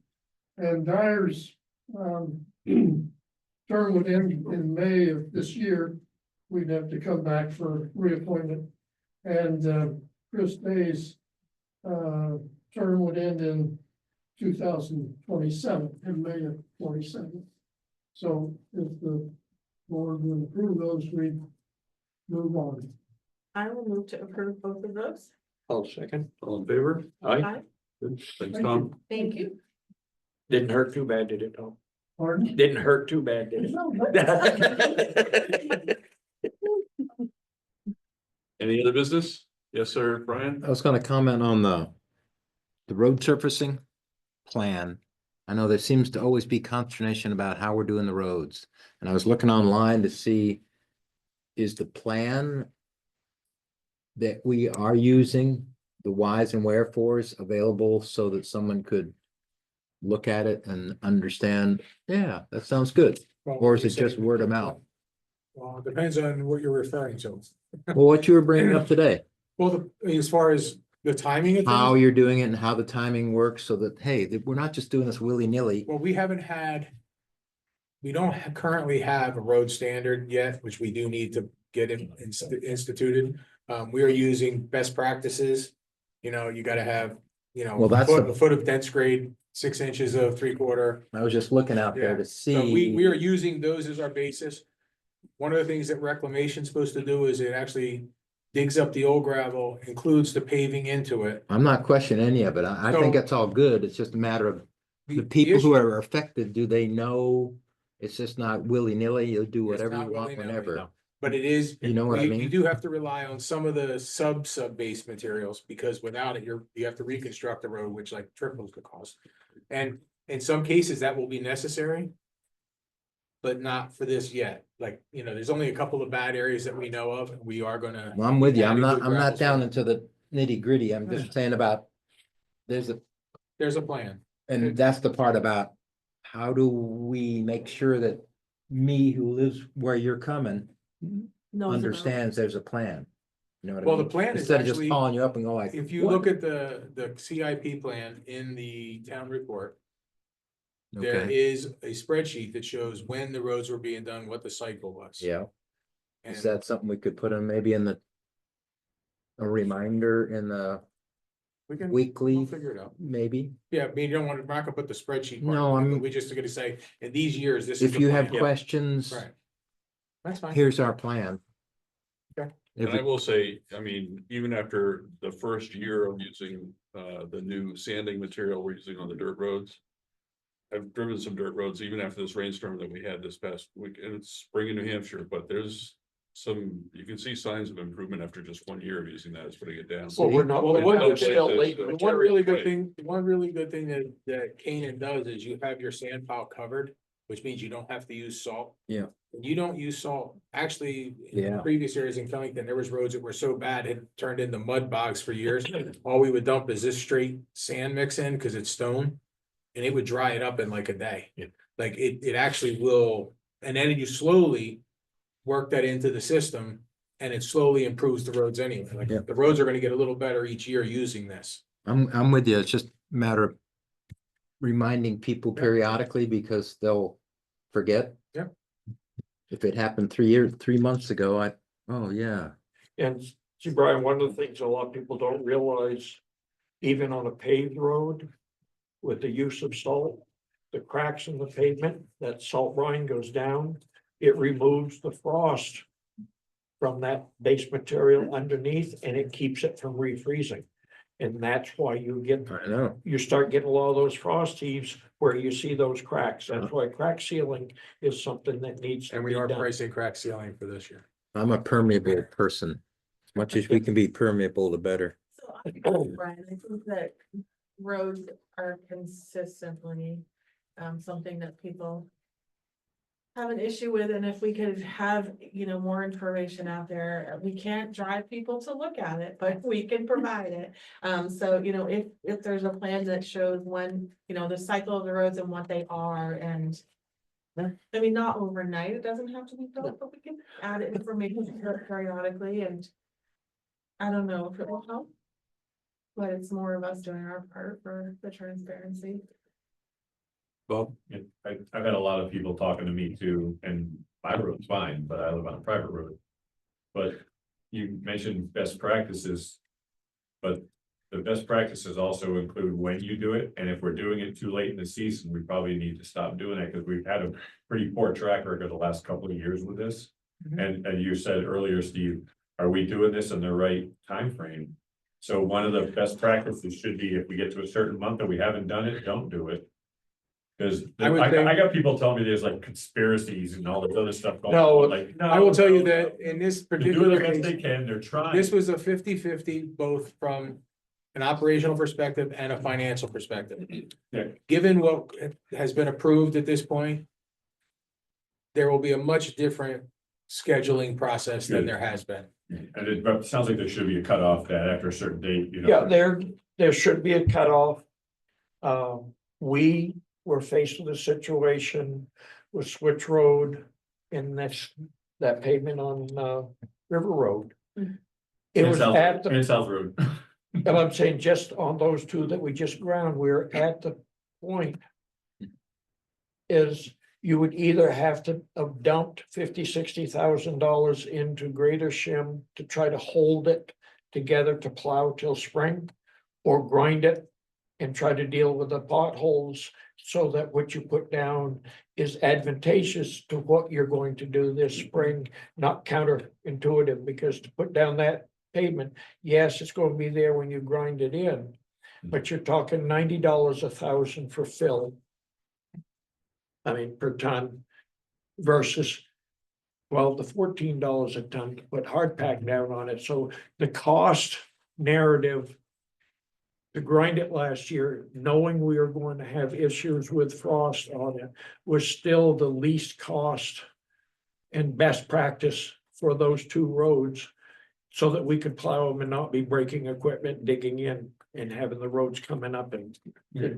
And Dyer's term would end in May of this year. We'd have to come back for reappointment. And Chris Day's term would end in 2027, in May of 27. So if the board would approve those, we'd move on. I will move to approve both of those. I'll second. All in favor? Aye. Aye. Good. Thanks, Thank Tom. Thank you. Didn't hurt too bad, did it, Tom? Pardon? Didn't hurt too bad, did it? Any other business? Yes, sir, Brian? I was gonna comment on the road surfacing plan. I know there seems to always be consternation about how we're doing the roads. And I was looking online to see, is the plan that we are using, the whys and wherefores available so that someone could look at it and understand, yeah, that sounds good? Or is it just word of mouth? Well, it depends on what you're referring to. Well, what you were bringing up today, Well, as far as the timing of how things, you're doing it and how the timing works so that, hey, that we're not just doing this willy-nilly. well, we don't currently have a road standard yet, which we do need to get instituted. We are using best practices. You know, you gotta have, Well, that's a foot of dense grade, 6 inches of 3/4. I was just looking out there Yeah, to So we see. are using those as our basis. One of the things that reclamation's supposed to do is it actually digs up the old gravel, includes the paving into it. I'm not questioning any of it. I think So- it's all good. It's just a matter of the people issue- who are affected, do they know? It's just not willy-nilly, you'll do It's whatever not you want willy-nilly, whenever. no. But it is. You know what I You mean? do have to rely on some of the sub-base materials, because without it, you have to reconstruct the road, which like triples the cost. And in some cases, that will be necessary. But not for this yet. Like, there's only a couple of bad areas that we know of, and we are gonna. Well, I'm with you. adding good I'm not gravel down soil. into the nitty-gritty. I'm Yeah. just saying about, there's a, There's a plan. and that's the part about how do we make sure that me who lives where you're coming knows about it. understands there's a plan? You know what I Well, mean? the plan is Instead of just actually- calling you up and go like. If you "What?" look at the CIP plan in the town report, there Okay, is a spreadsheet that shows when the roads were being done, what the cycle was. yeah. And Is that something we could put in maybe in the a reminder in the we can, weekly, we'll figure it out. maybe? Yeah, I mean, you don't want to, we're not gonna put the spreadsheet. part No, in there, but I'm- We just are gonna say, in these years, this is. If the you have plan. questions, Right. That's fine. here's our plan. Okay. If And I we- will say, I mean, even after the first year of using the new sanding material we're using on the dirt roads. I've driven some dirt roads even after this rainstorm that we had this past week, and it's spring in New Hampshire, but there's you can see signs of improvement after just 1 year of using that, is putting it down. Well, we're not, Well, the we're one not good thing- still the labor The one material. really good Right. thing, the one really good thing that Canaan does is you have your sand pile covered, which means you don't have to use salt. Yeah. When you don't use salt, actually, in Yeah. previous areas in Killington, there was roads that were so bad, it turned into mud bogs for years. All we would dump is this straight sand mix in, cause it's stone. And it would dry it up in like a day. Yeah. Like it actually will, and then you slowly work that into the system. And it slowly improves the roads anyway. Like Yeah. the roads are gonna get a little better each year using this. I'm with you. It's just a matter of reminding people Yeah. periodically because they'll forget. Yeah. If it happened 3 months ago, oh, yeah. And see, Brian, one of the things a lot of people don't realize, even on a paved road, with the use of salt, the cracks in the pavement, that salt brine goes down, it removes the frost from that base material underneath, and it keeps it from refreezing. And that's why I know. you start getting a lot of those frost heaves where you see those cracks. That's why crack sealing is something that needs to And be we are done. pricing crack sealing for this year. I'm a permeable person. As much as we can be permeable, the better. So, Brian, I think that roads are consistently, something that people have an issue with, and if we could have, more information out there, we can't drive people to look at it, but we can provide it. So, if there's a plan that shows when, the cycle of the roads and what they are, and I mean, not overnight, it doesn't have to be built, but we can add information periodically, and I don't know if it will help. But it's more of us doing our part for the transparency. Well, I've had a lot of people talking to me too, and my road's fine, but I live on a private road. But you mentioned best practices. But the best practices also include when you do it, and if we're doing it too late in the season, we probably need to stop doing it, because we've had a pretty poor track record the last couple of years with this. Mhm. And you said earlier, Steve, are we doing this in the right time frame? So one of the best practices should be if we get to a certain month and we haven't done it, don't do it. Cause I would I think- got people telling me there's like conspiracies and all this other stuff going No, on, like. I will tell you no, that in this They're doing particular the best case, they can, they're trying. this was a 50-50, both from an operational perspective and a financial perspective. Yeah. Given what has been approved at this point, there will be a much different scheduling process than there has been. And it sounds like there should be a cutoff that after a certain date, you know. Yeah, there should be a cutoff. We were faced with a situation with Switch Road and that pavement on, River Road. Mm. It And was South- at the, And South Road. and I'm saying just on those two that we just ground, we're at the point. Is you would either have to have dumped $50,000-$60,000 into Greater Shim to try to hold it together to plow till spring. Or grind it and try to deal with the potholes so that what you put down is advantageous to what you're going to do this spring, not counterintuitive, because to put down that pavement, yes, it's going to be there when you grind it in. But you're talking $90 a thousand for fill. I mean, per ton versus $12 to $14 a ton to put hard pack down on it. So the cost narrative to grind it last year, knowing we were going to have issues with frost on it, was still the least cost and best practice for those two roads, so that we could plow them and not be breaking equipment, digging in and having the roads coming up in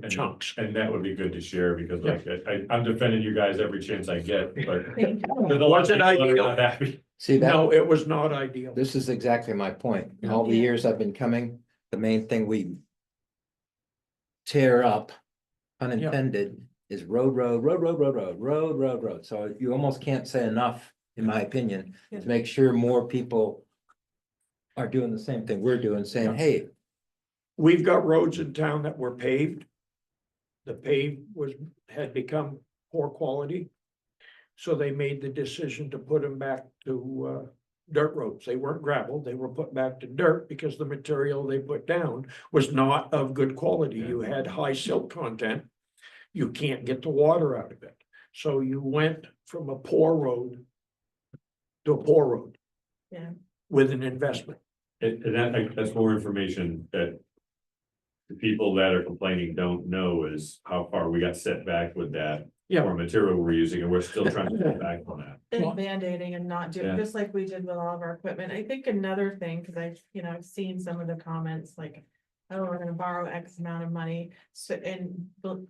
chunks. And that would be good to share, because like, I'm defending you guys every chance I get, but. Thank you. there's a lot of Wasn't people that are ideal. not happy. See that? No, it was not ideal. This is exactly my point. In all the Yeah. years I've been coming, the main thing we tear up, unintended, is road. So you almost can't say enough, in my opinion, to make sure more people are doing the same thing we're doing, saying, hey, We've got roads in town that were paved. The paved had become poor quality. So they made the decision to put them back to dirt roads. They weren't gravel, they were put back to dirt because the material they put down was not of good quality. You had high silt content. You can't get the water out of it. So you went from a poor road to a poor road. Yeah. With an investment. And that's more information that the people that are complaining don't know, is how far we got set back with that. Yeah. Or material we're using, and we're still trying to get back on that. And band-aiding and not Yeah. doing, just like we did with all of our equipment. I think another thing, cause I've seen some of the comments like, oh, we're gonna borrow X amount of money. So, and the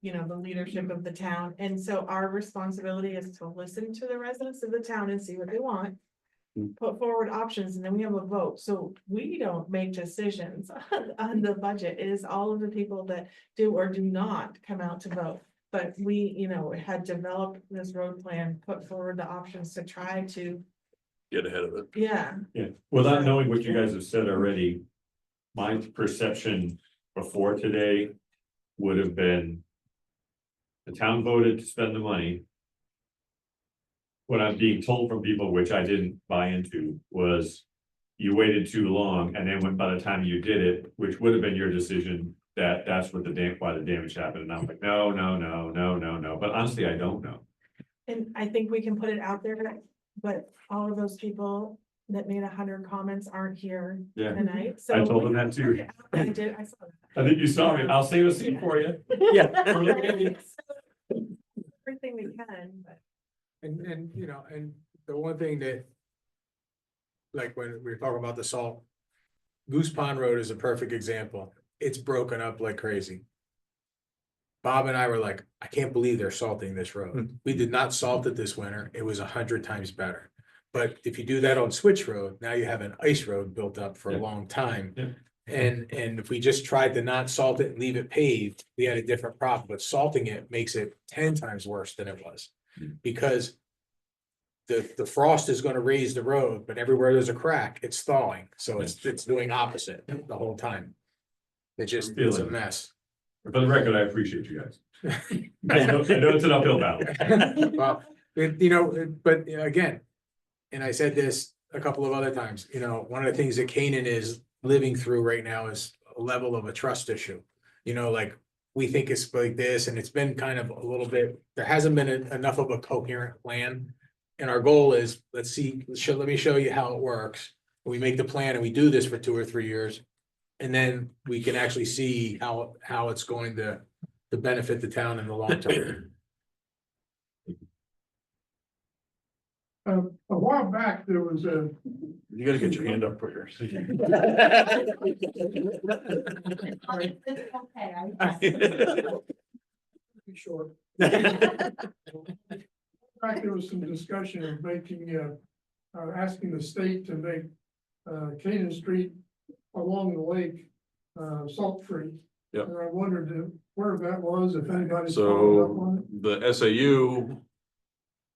leadership of the town. And so our responsibility is to listen to the residents of the town and see what they want. Put forward options, and then we have a vote. So we don't make decisions on the budget. It is all of the people that do or do not come out to vote. But we, had developed this road plan, put forward the options to try to, Get ahead of it. yeah. Yeah, without knowing what you guys have said already, my perception before today would have been. The town voted to spend the money. What I'm being told from people, which I didn't buy into, was you waited too long, and then by the time you did it, which would have been your decision, that's what why the damage happened. And I'm like, no, but honestly, I don't know. And I think we can put it out there, but all of those people that made 100 comments aren't here Yeah, tonight, so. I told them that too. I did, I saw that. I think you saw me. I'll save a seat for you. Yeah. Everything we can, but. And the one thing that. Like when we were talking about the salt. Goose Pond Road is a perfect example. It's broken up like crazy. Bob and I were like, I can't believe they're salting this road. We did not salt it this winter. It was 100 times better. But if you do that on Switch Road, now you have an ice road built up for a Yeah. long time. Yeah. And if we just tried to not salt it and leave it paved, we had a different problem, but salting it makes it 10 times worse than it was. Because the frost is gonna raise the road, but everywhere there's a crack, it's thawing, so it's doing opposite the whole time. It's a mess. For the record, I appreciate you guys. I know it's an uphill battle. Well, but again, and I said this a couple of other times, one of the things that Canaan is living through right now is a level of a trust issue. Like, we think it's like this, and it's been kind of a little bit, there hasn't been enough of a coherent plan. And our goal is, let me show you how it works. We make the plan and we do this for 2 or 3 years. And then we can actually see how it's going to benefit the town in the long term. A while back, there was a, You gotta get your hand up quicker. be short. Back, there was some discussion of making, asking the state to make, Canaan Street along the lake, salt free. Yep. And I wondered where that was, if anybody's followed up So on it. the SAU.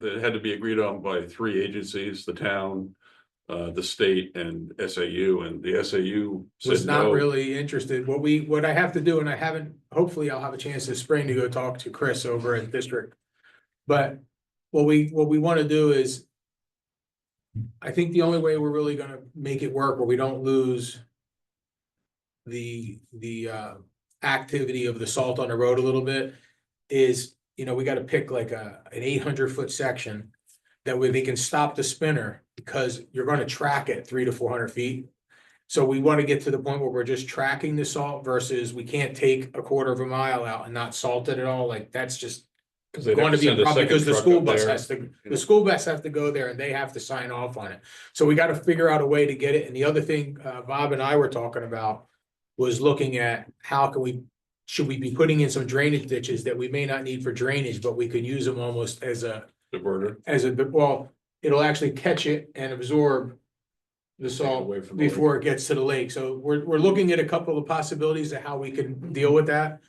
That had to be agreed on by 3 agencies, the town, the state and SAU, and the SAU Was said not no. really interested. What I have to do, and I haven't, hopefully I'll have a chance this spring to go talk to Chris over at district. But what we want to do is. I think the only way we're really gonna make it work where we don't lose. The activity of the salt on the road a little bit is, you know, we gotta pick like an 800-foot section. That way they can stop the spinner because you're gonna track it 300 to 400 feet. So we want to get to the point where we're just tracking the salt versus we can't take a quarter of a mile out and not salt it at all. Like that's just. Because they'd have Going to to be a send a problem second because the truck school up bus there. has to, the school bus have to go there and they have to sign off on it. So we gotta figure out a way to get it. And the other thing, Bob and I were talking about. Was looking at how can we, should we be putting in some drainage ditches that we may not need for drainage, but we could use them almost as a, Diverter. well, it'll actually catch it and absorb. The salt away from the lake. before it gets to the lake. So we're looking at a couple of possibilities of how we can deal with that.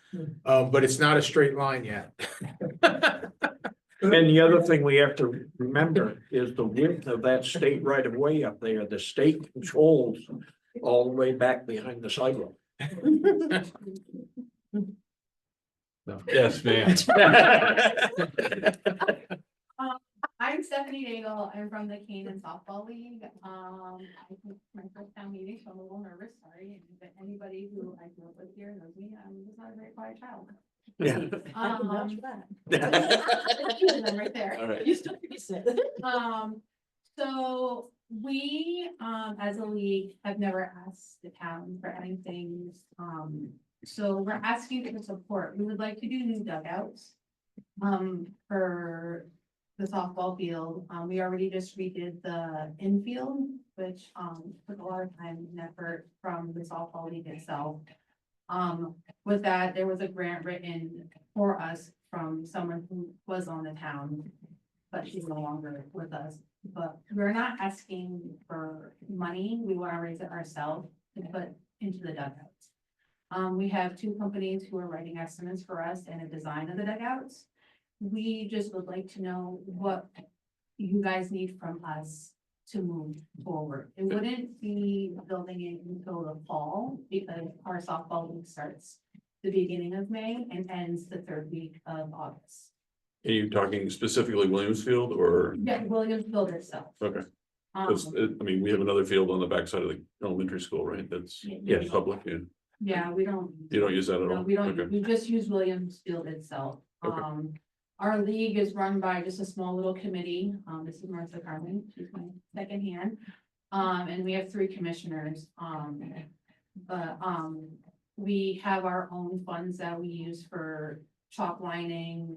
But it's not a straight line yet. And the other thing we have to remember is the width of that state right of way up there. The state controls all the way back behind the sidewalk. Yes, ma'am. I'm Stephanie Daigle. I'm from the Canaan Softball League. I think my first town meeting, so I'm a little nervous, sorry. But anybody who I grew up with here knows me, I'm just not a very quiet child. Yeah. I'm right there. All right. You still sit. So we, as a league, have never asked the town for anything. So we're asking for support. We would like to do new dugouts. For the softball field. We already just redid the infield, which, took a lot of time and effort from the softball league itself. With that, there was a grant written for us from someone who was on the town, but she's no longer with us. But we're not asking for money. We want to raise it ourselves to put into the dugouts. We have 2 companies who are writing estimates for us and a design of the dugouts. We just would like to know what you guys need from us to move forward. It wouldn't be building it until the fall because our softball league starts the beginning of May and ends the 3rd week of August. Are you talking specifically Williamsfield or? Yeah, Williamsville itself. Okay. 'Cause, I mean, we have another field on the backside of the elementary school, right? That's Yeah. public, yeah. Yeah, we don't. You don't use that at No, all? we don't, Okay. we just use Williamsfield itself. Okay. Our league is run by just a small little committee. This is Martha Carmen, she's my second hand. And we have 3 commissioners. We have our own funds that we use for chalk lining.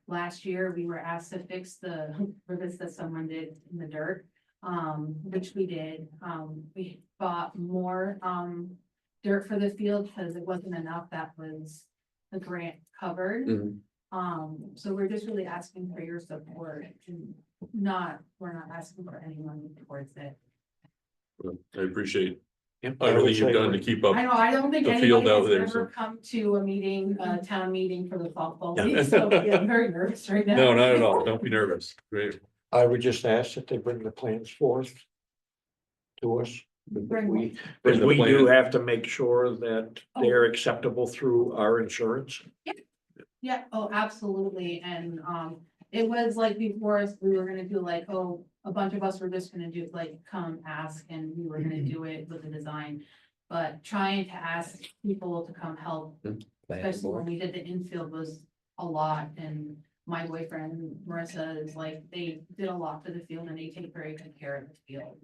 Last year, we were asked to fix the rivets that someone did in the dirt, which we did. We bought more, dirt for the field because it wasn't enough that was the grant covered. Mhm. So we're just really asking for your support and we're not asking for any money towards it. Well, I appreciate I would everything say you've done to we're- keep up. I know, I don't think The field anybody out has there, ever so. come to a meeting, a town meeting for the softball Yeah. league, so yeah, I'm very nervous right now. No, not at all. Don't be nervous. Great. I would just ask that they bring the plans forth to us. Bring We, Bring because the we do plan. have to make sure that they're acceptable through our insurance. Yeah, oh, absolutely, and, it was like before us, we were gonna do like, oh, a bunch of us were just gonna do, like, come ask, and we were gonna do it with the design. But trying to ask people to come help, especially when we did the infield, was a lot, and my boyfriend Marissa is like, they did a lot for the field and they take very good care of the field.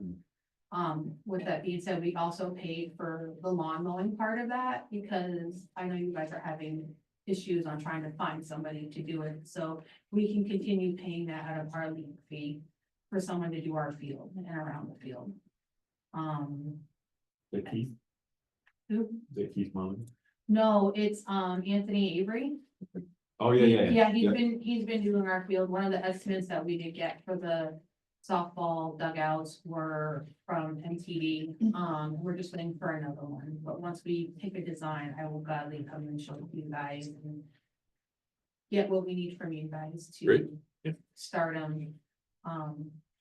With that being said, we also paid for the lawn mowing part of that, because I know you guys are having issues on trying to find somebody to do it, so we can continue paying that out of our league fee for someone to do our field and around the field. The Keith, Who? the Keith Mullen. No, it's, Anthony Avery. Oh, yeah. Yeah, he's been doing our field. One of the estimates that we did get for the softball dugouts were from MTD. We're just waiting for another one, but once we pick a design, I will gladly come and show you guys and get what we need from you guys Great. to start them.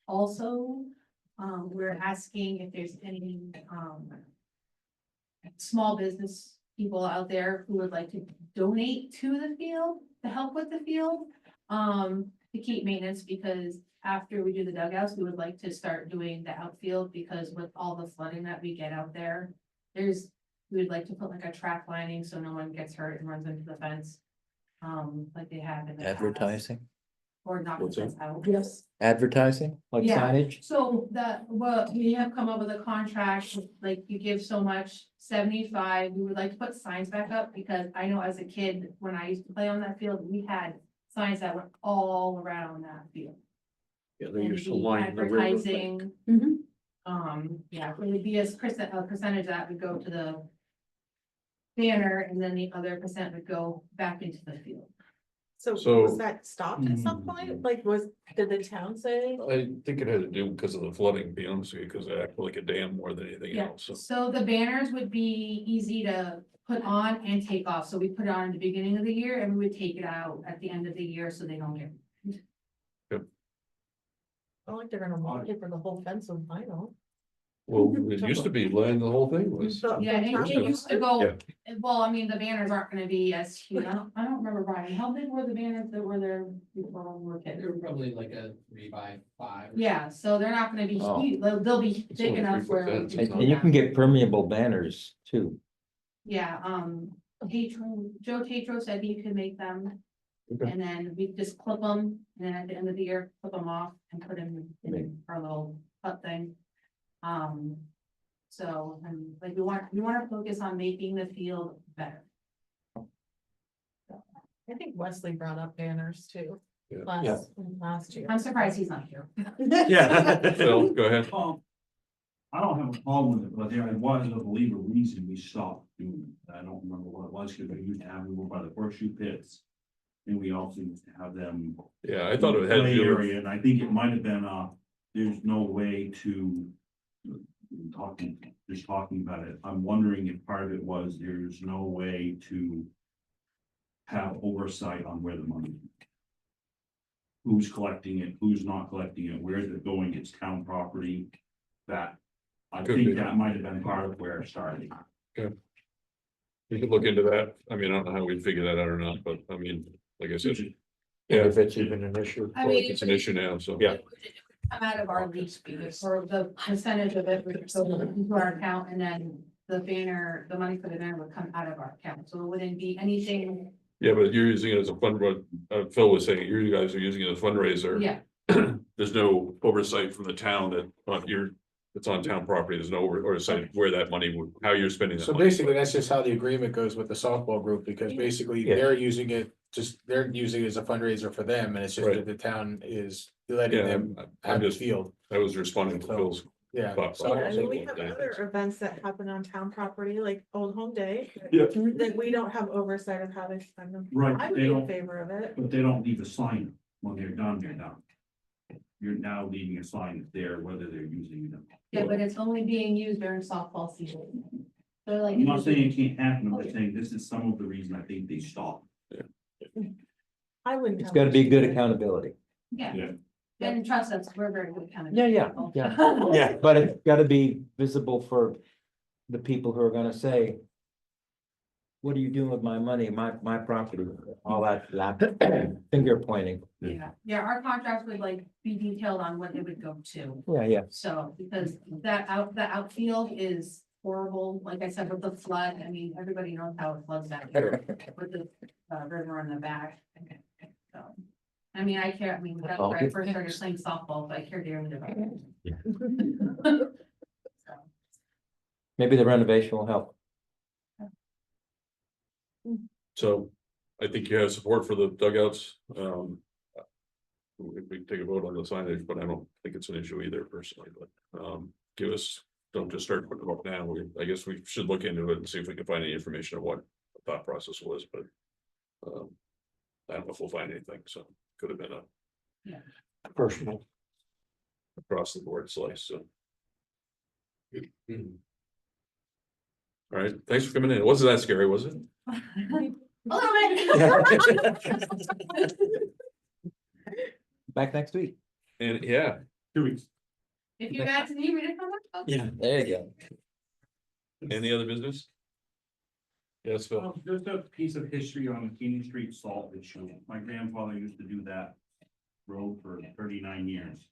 Also, we're asking if there's any, small business people out there who would like to donate to the field, to help with the field. To keep maintenance, because after we do the dugouts, we would like to start doing the outfield, because with all the flooding that we get out there, we would like to put like a track lining so no one gets hurt and runs into the fence. Like they have in the past. Advertising, Or knock What's the that? fence out. Yes. advertising, like Yeah. signage? So what we have come up with a contract, like you give so much, 75, we would like to put signs back up, because I know as a kid, when I used to play on that field, we had signs that went all around that field. Yeah, they And used to the line the river. advertising. Mhm. Yeah, it would be a percentage that would go to the banner, and then the other percent would go back into the field. So So- was that stopped at some point? Like, did the town say? I think it had to do because of the flooding, to be honest with you, because it acted like a dam more than anything Yeah, else, so. so the banners would be easy to put on and take off, so we put it on at the beginning of the year, and we would take it out at the end of the year, so they don't get. I don't like they're gonna wallpaper the whole fence with vinyl. Well, it used to be, land the whole thing was. Yeah, it Fantastic. used to go, well, I mean, the banners aren't gonna be as huge, I don't remember, Brian, how big were the banners that were there before we were kids? They were probably like a 3x5. Yeah, so they're not gonna be Oh. huge, they'll be It's big only enough 3 foot where. fence. And you can get permeable banners too. Yeah, Joe Tatro said he could make them. Okay. And then we just clip them, and then at the end of the year, clip them off and put them in our little hut thing. So, and like, we want to focus on making the field better. I think Wesley brought up banners too. Yeah. Last year. I'm surprised he's not here. Yeah. Phil, go ahead. I don't have a problem with it, but there was, I believe, a reason we stopped doing it. I don't remember what it was, because we used to have them over by the horseshoe pits. And we also used to have them. Yeah, I thought it had to play do with, area, and I think it might have been, there's no way to. Just talking about it, I'm wondering if part of it was there's no way to. Have oversight on where the money. Who's collecting it, who's not collecting it, where's it going, it's town property, that. I Could think be. that might have been part of where it started. we could look into that. I mean, I don't know how we'd figure that out or not, but I mean, like I said, And yeah, if it's even an issue. I mean, it's an issue now, so. Yeah. It would come out of our lease fee, or the percentage of it would go into our account, and then the banner, the money for the banner would come out of our account, so it wouldn't be anything. Yeah, but you're using it as a fundraiser, Phil was saying, you guys are using it as a fundraiser. Yeah, There's no oversight from the town that, it's on town property, there's no oversight where that money would, how you're spending that So money. basically, that's just how the agreement goes with the softball group, because basically Yeah. they're using it, they're using it as a fundraiser for them, and it's just Right. that the town is letting Yeah, them I'm have the just, field. I was responding to So- Phil's. Yeah. But- So- Yeah, I mean, we Yeah. have other events that happen on town property, like Old Home Day. Yeah. That we don't have oversight of how they spend them. Right, I would they be in don't, favor of it. but they don't leave a sign when they're done, they're done. You're now leaving a sign there, whether they're using it. yeah, but it's only being used during softball season. So like. I'm not saying it can't happen, I'm just saying this is some of the reason I think they stopped. I wouldn't. It's have gotta be issue good with it. accountability. Yeah, Yeah. and trust us, we're very good kind of. Yeah, Yeah, but it's gotta be visible for the people who are gonna say. What are you doing with my money, my property, all that finger pointing. Yeah, our contracts would like be detailed on what it would go to. Yeah. So, because the outfield is horrible, like I said, with the flood, I mean, everybody knows how it floods out here with the river in the back. So, I mean, I mean, that's where I first started playing softball, so I care dearly about it. Maybe the renovation will help. So I think you have support for the dugouts. We can take a vote on the signage, but I don't think it's an issue either personally, but, give us, don't just start putting them up now. I guess we should look into it and see if we can find any information on what the thought process was, but, I don't know if we'll find anything, so could have been a Personal. across the board slice, so. All right, thanks for coming in. It wasn't that scary, was it? Back next week. And yeah, 2 weeks. If you guys need me to come up. Yeah, there you go. any other business? Yes, Phil. Just a piece of history on Keenan Street salt issue. My grandfather used to do that road for 39 years.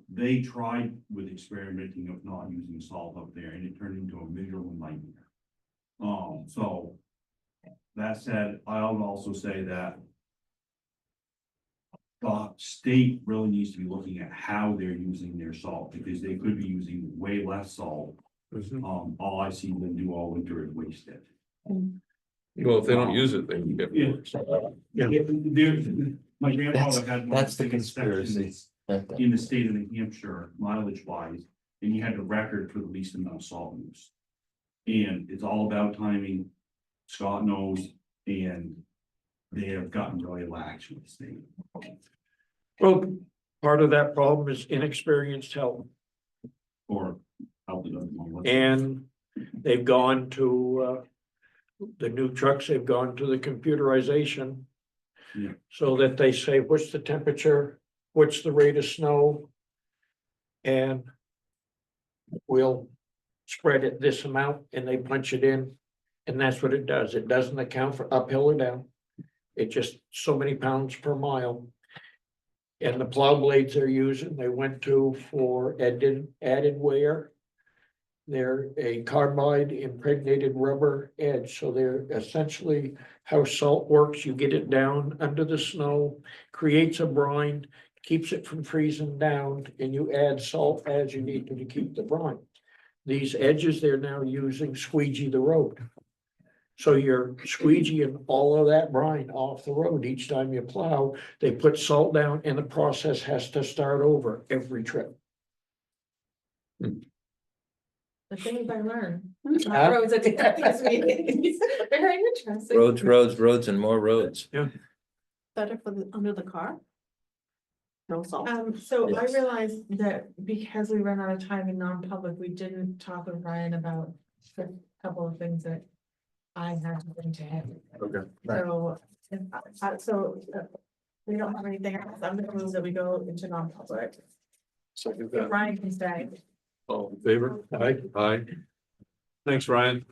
They tried with experimenting of not using salt up there and it turned into a miserable nightmare. So that said, I'll also say that the state really needs to be looking at how they're using their salt because they could be using way less salt. All I see them do all winter is waste it. Well, if they don't use it, they can get. Yeah. Yeah. My grandfather had one of That's the the biggest conspiracy. sections in the state of New Hampshire, mileage wise, and he had a record for the least amount of salt use. And it's all about timing, Scott knows, and they have gotten really lax with the state. Well, part of that problem is inexperienced help. Or help it doesn't. And they've gone to, the new trucks, they've gone to the computerization. Yeah. So that they say, what's the temperature, what's the rate of snow? And we'll spread it this amount and they punch it in. And that's what it does. It doesn't account for uphill or down. It just so many pounds per mile. And the plow blades they're using, they went to for added wear. They're a carbide impregnated rubber edge, so they're essentially how salt works. You get it down under the snow, creates a brine, keeps it from freezing down, and you add salt as you need to keep the brine. These edges they're now using squeegee the road. So you're squeegeeing all of that brine off the road each time you plow. They put salt down and the process has to start over every trip. The things I learned. Huh? Roads at these meetings. Very interesting. Roads and more roads. Better for the, under the car? No salt. So I Yes. realized that because we ran out of time in non-public, we didn't talk with Ryan about a couple of things that I had to bring to him. Okay. So, we don't have anything else. I'm gonna move that we go into non-public. Second If that. Ryan can stay. All in favor? Aye. Aye. Thanks, Ryan.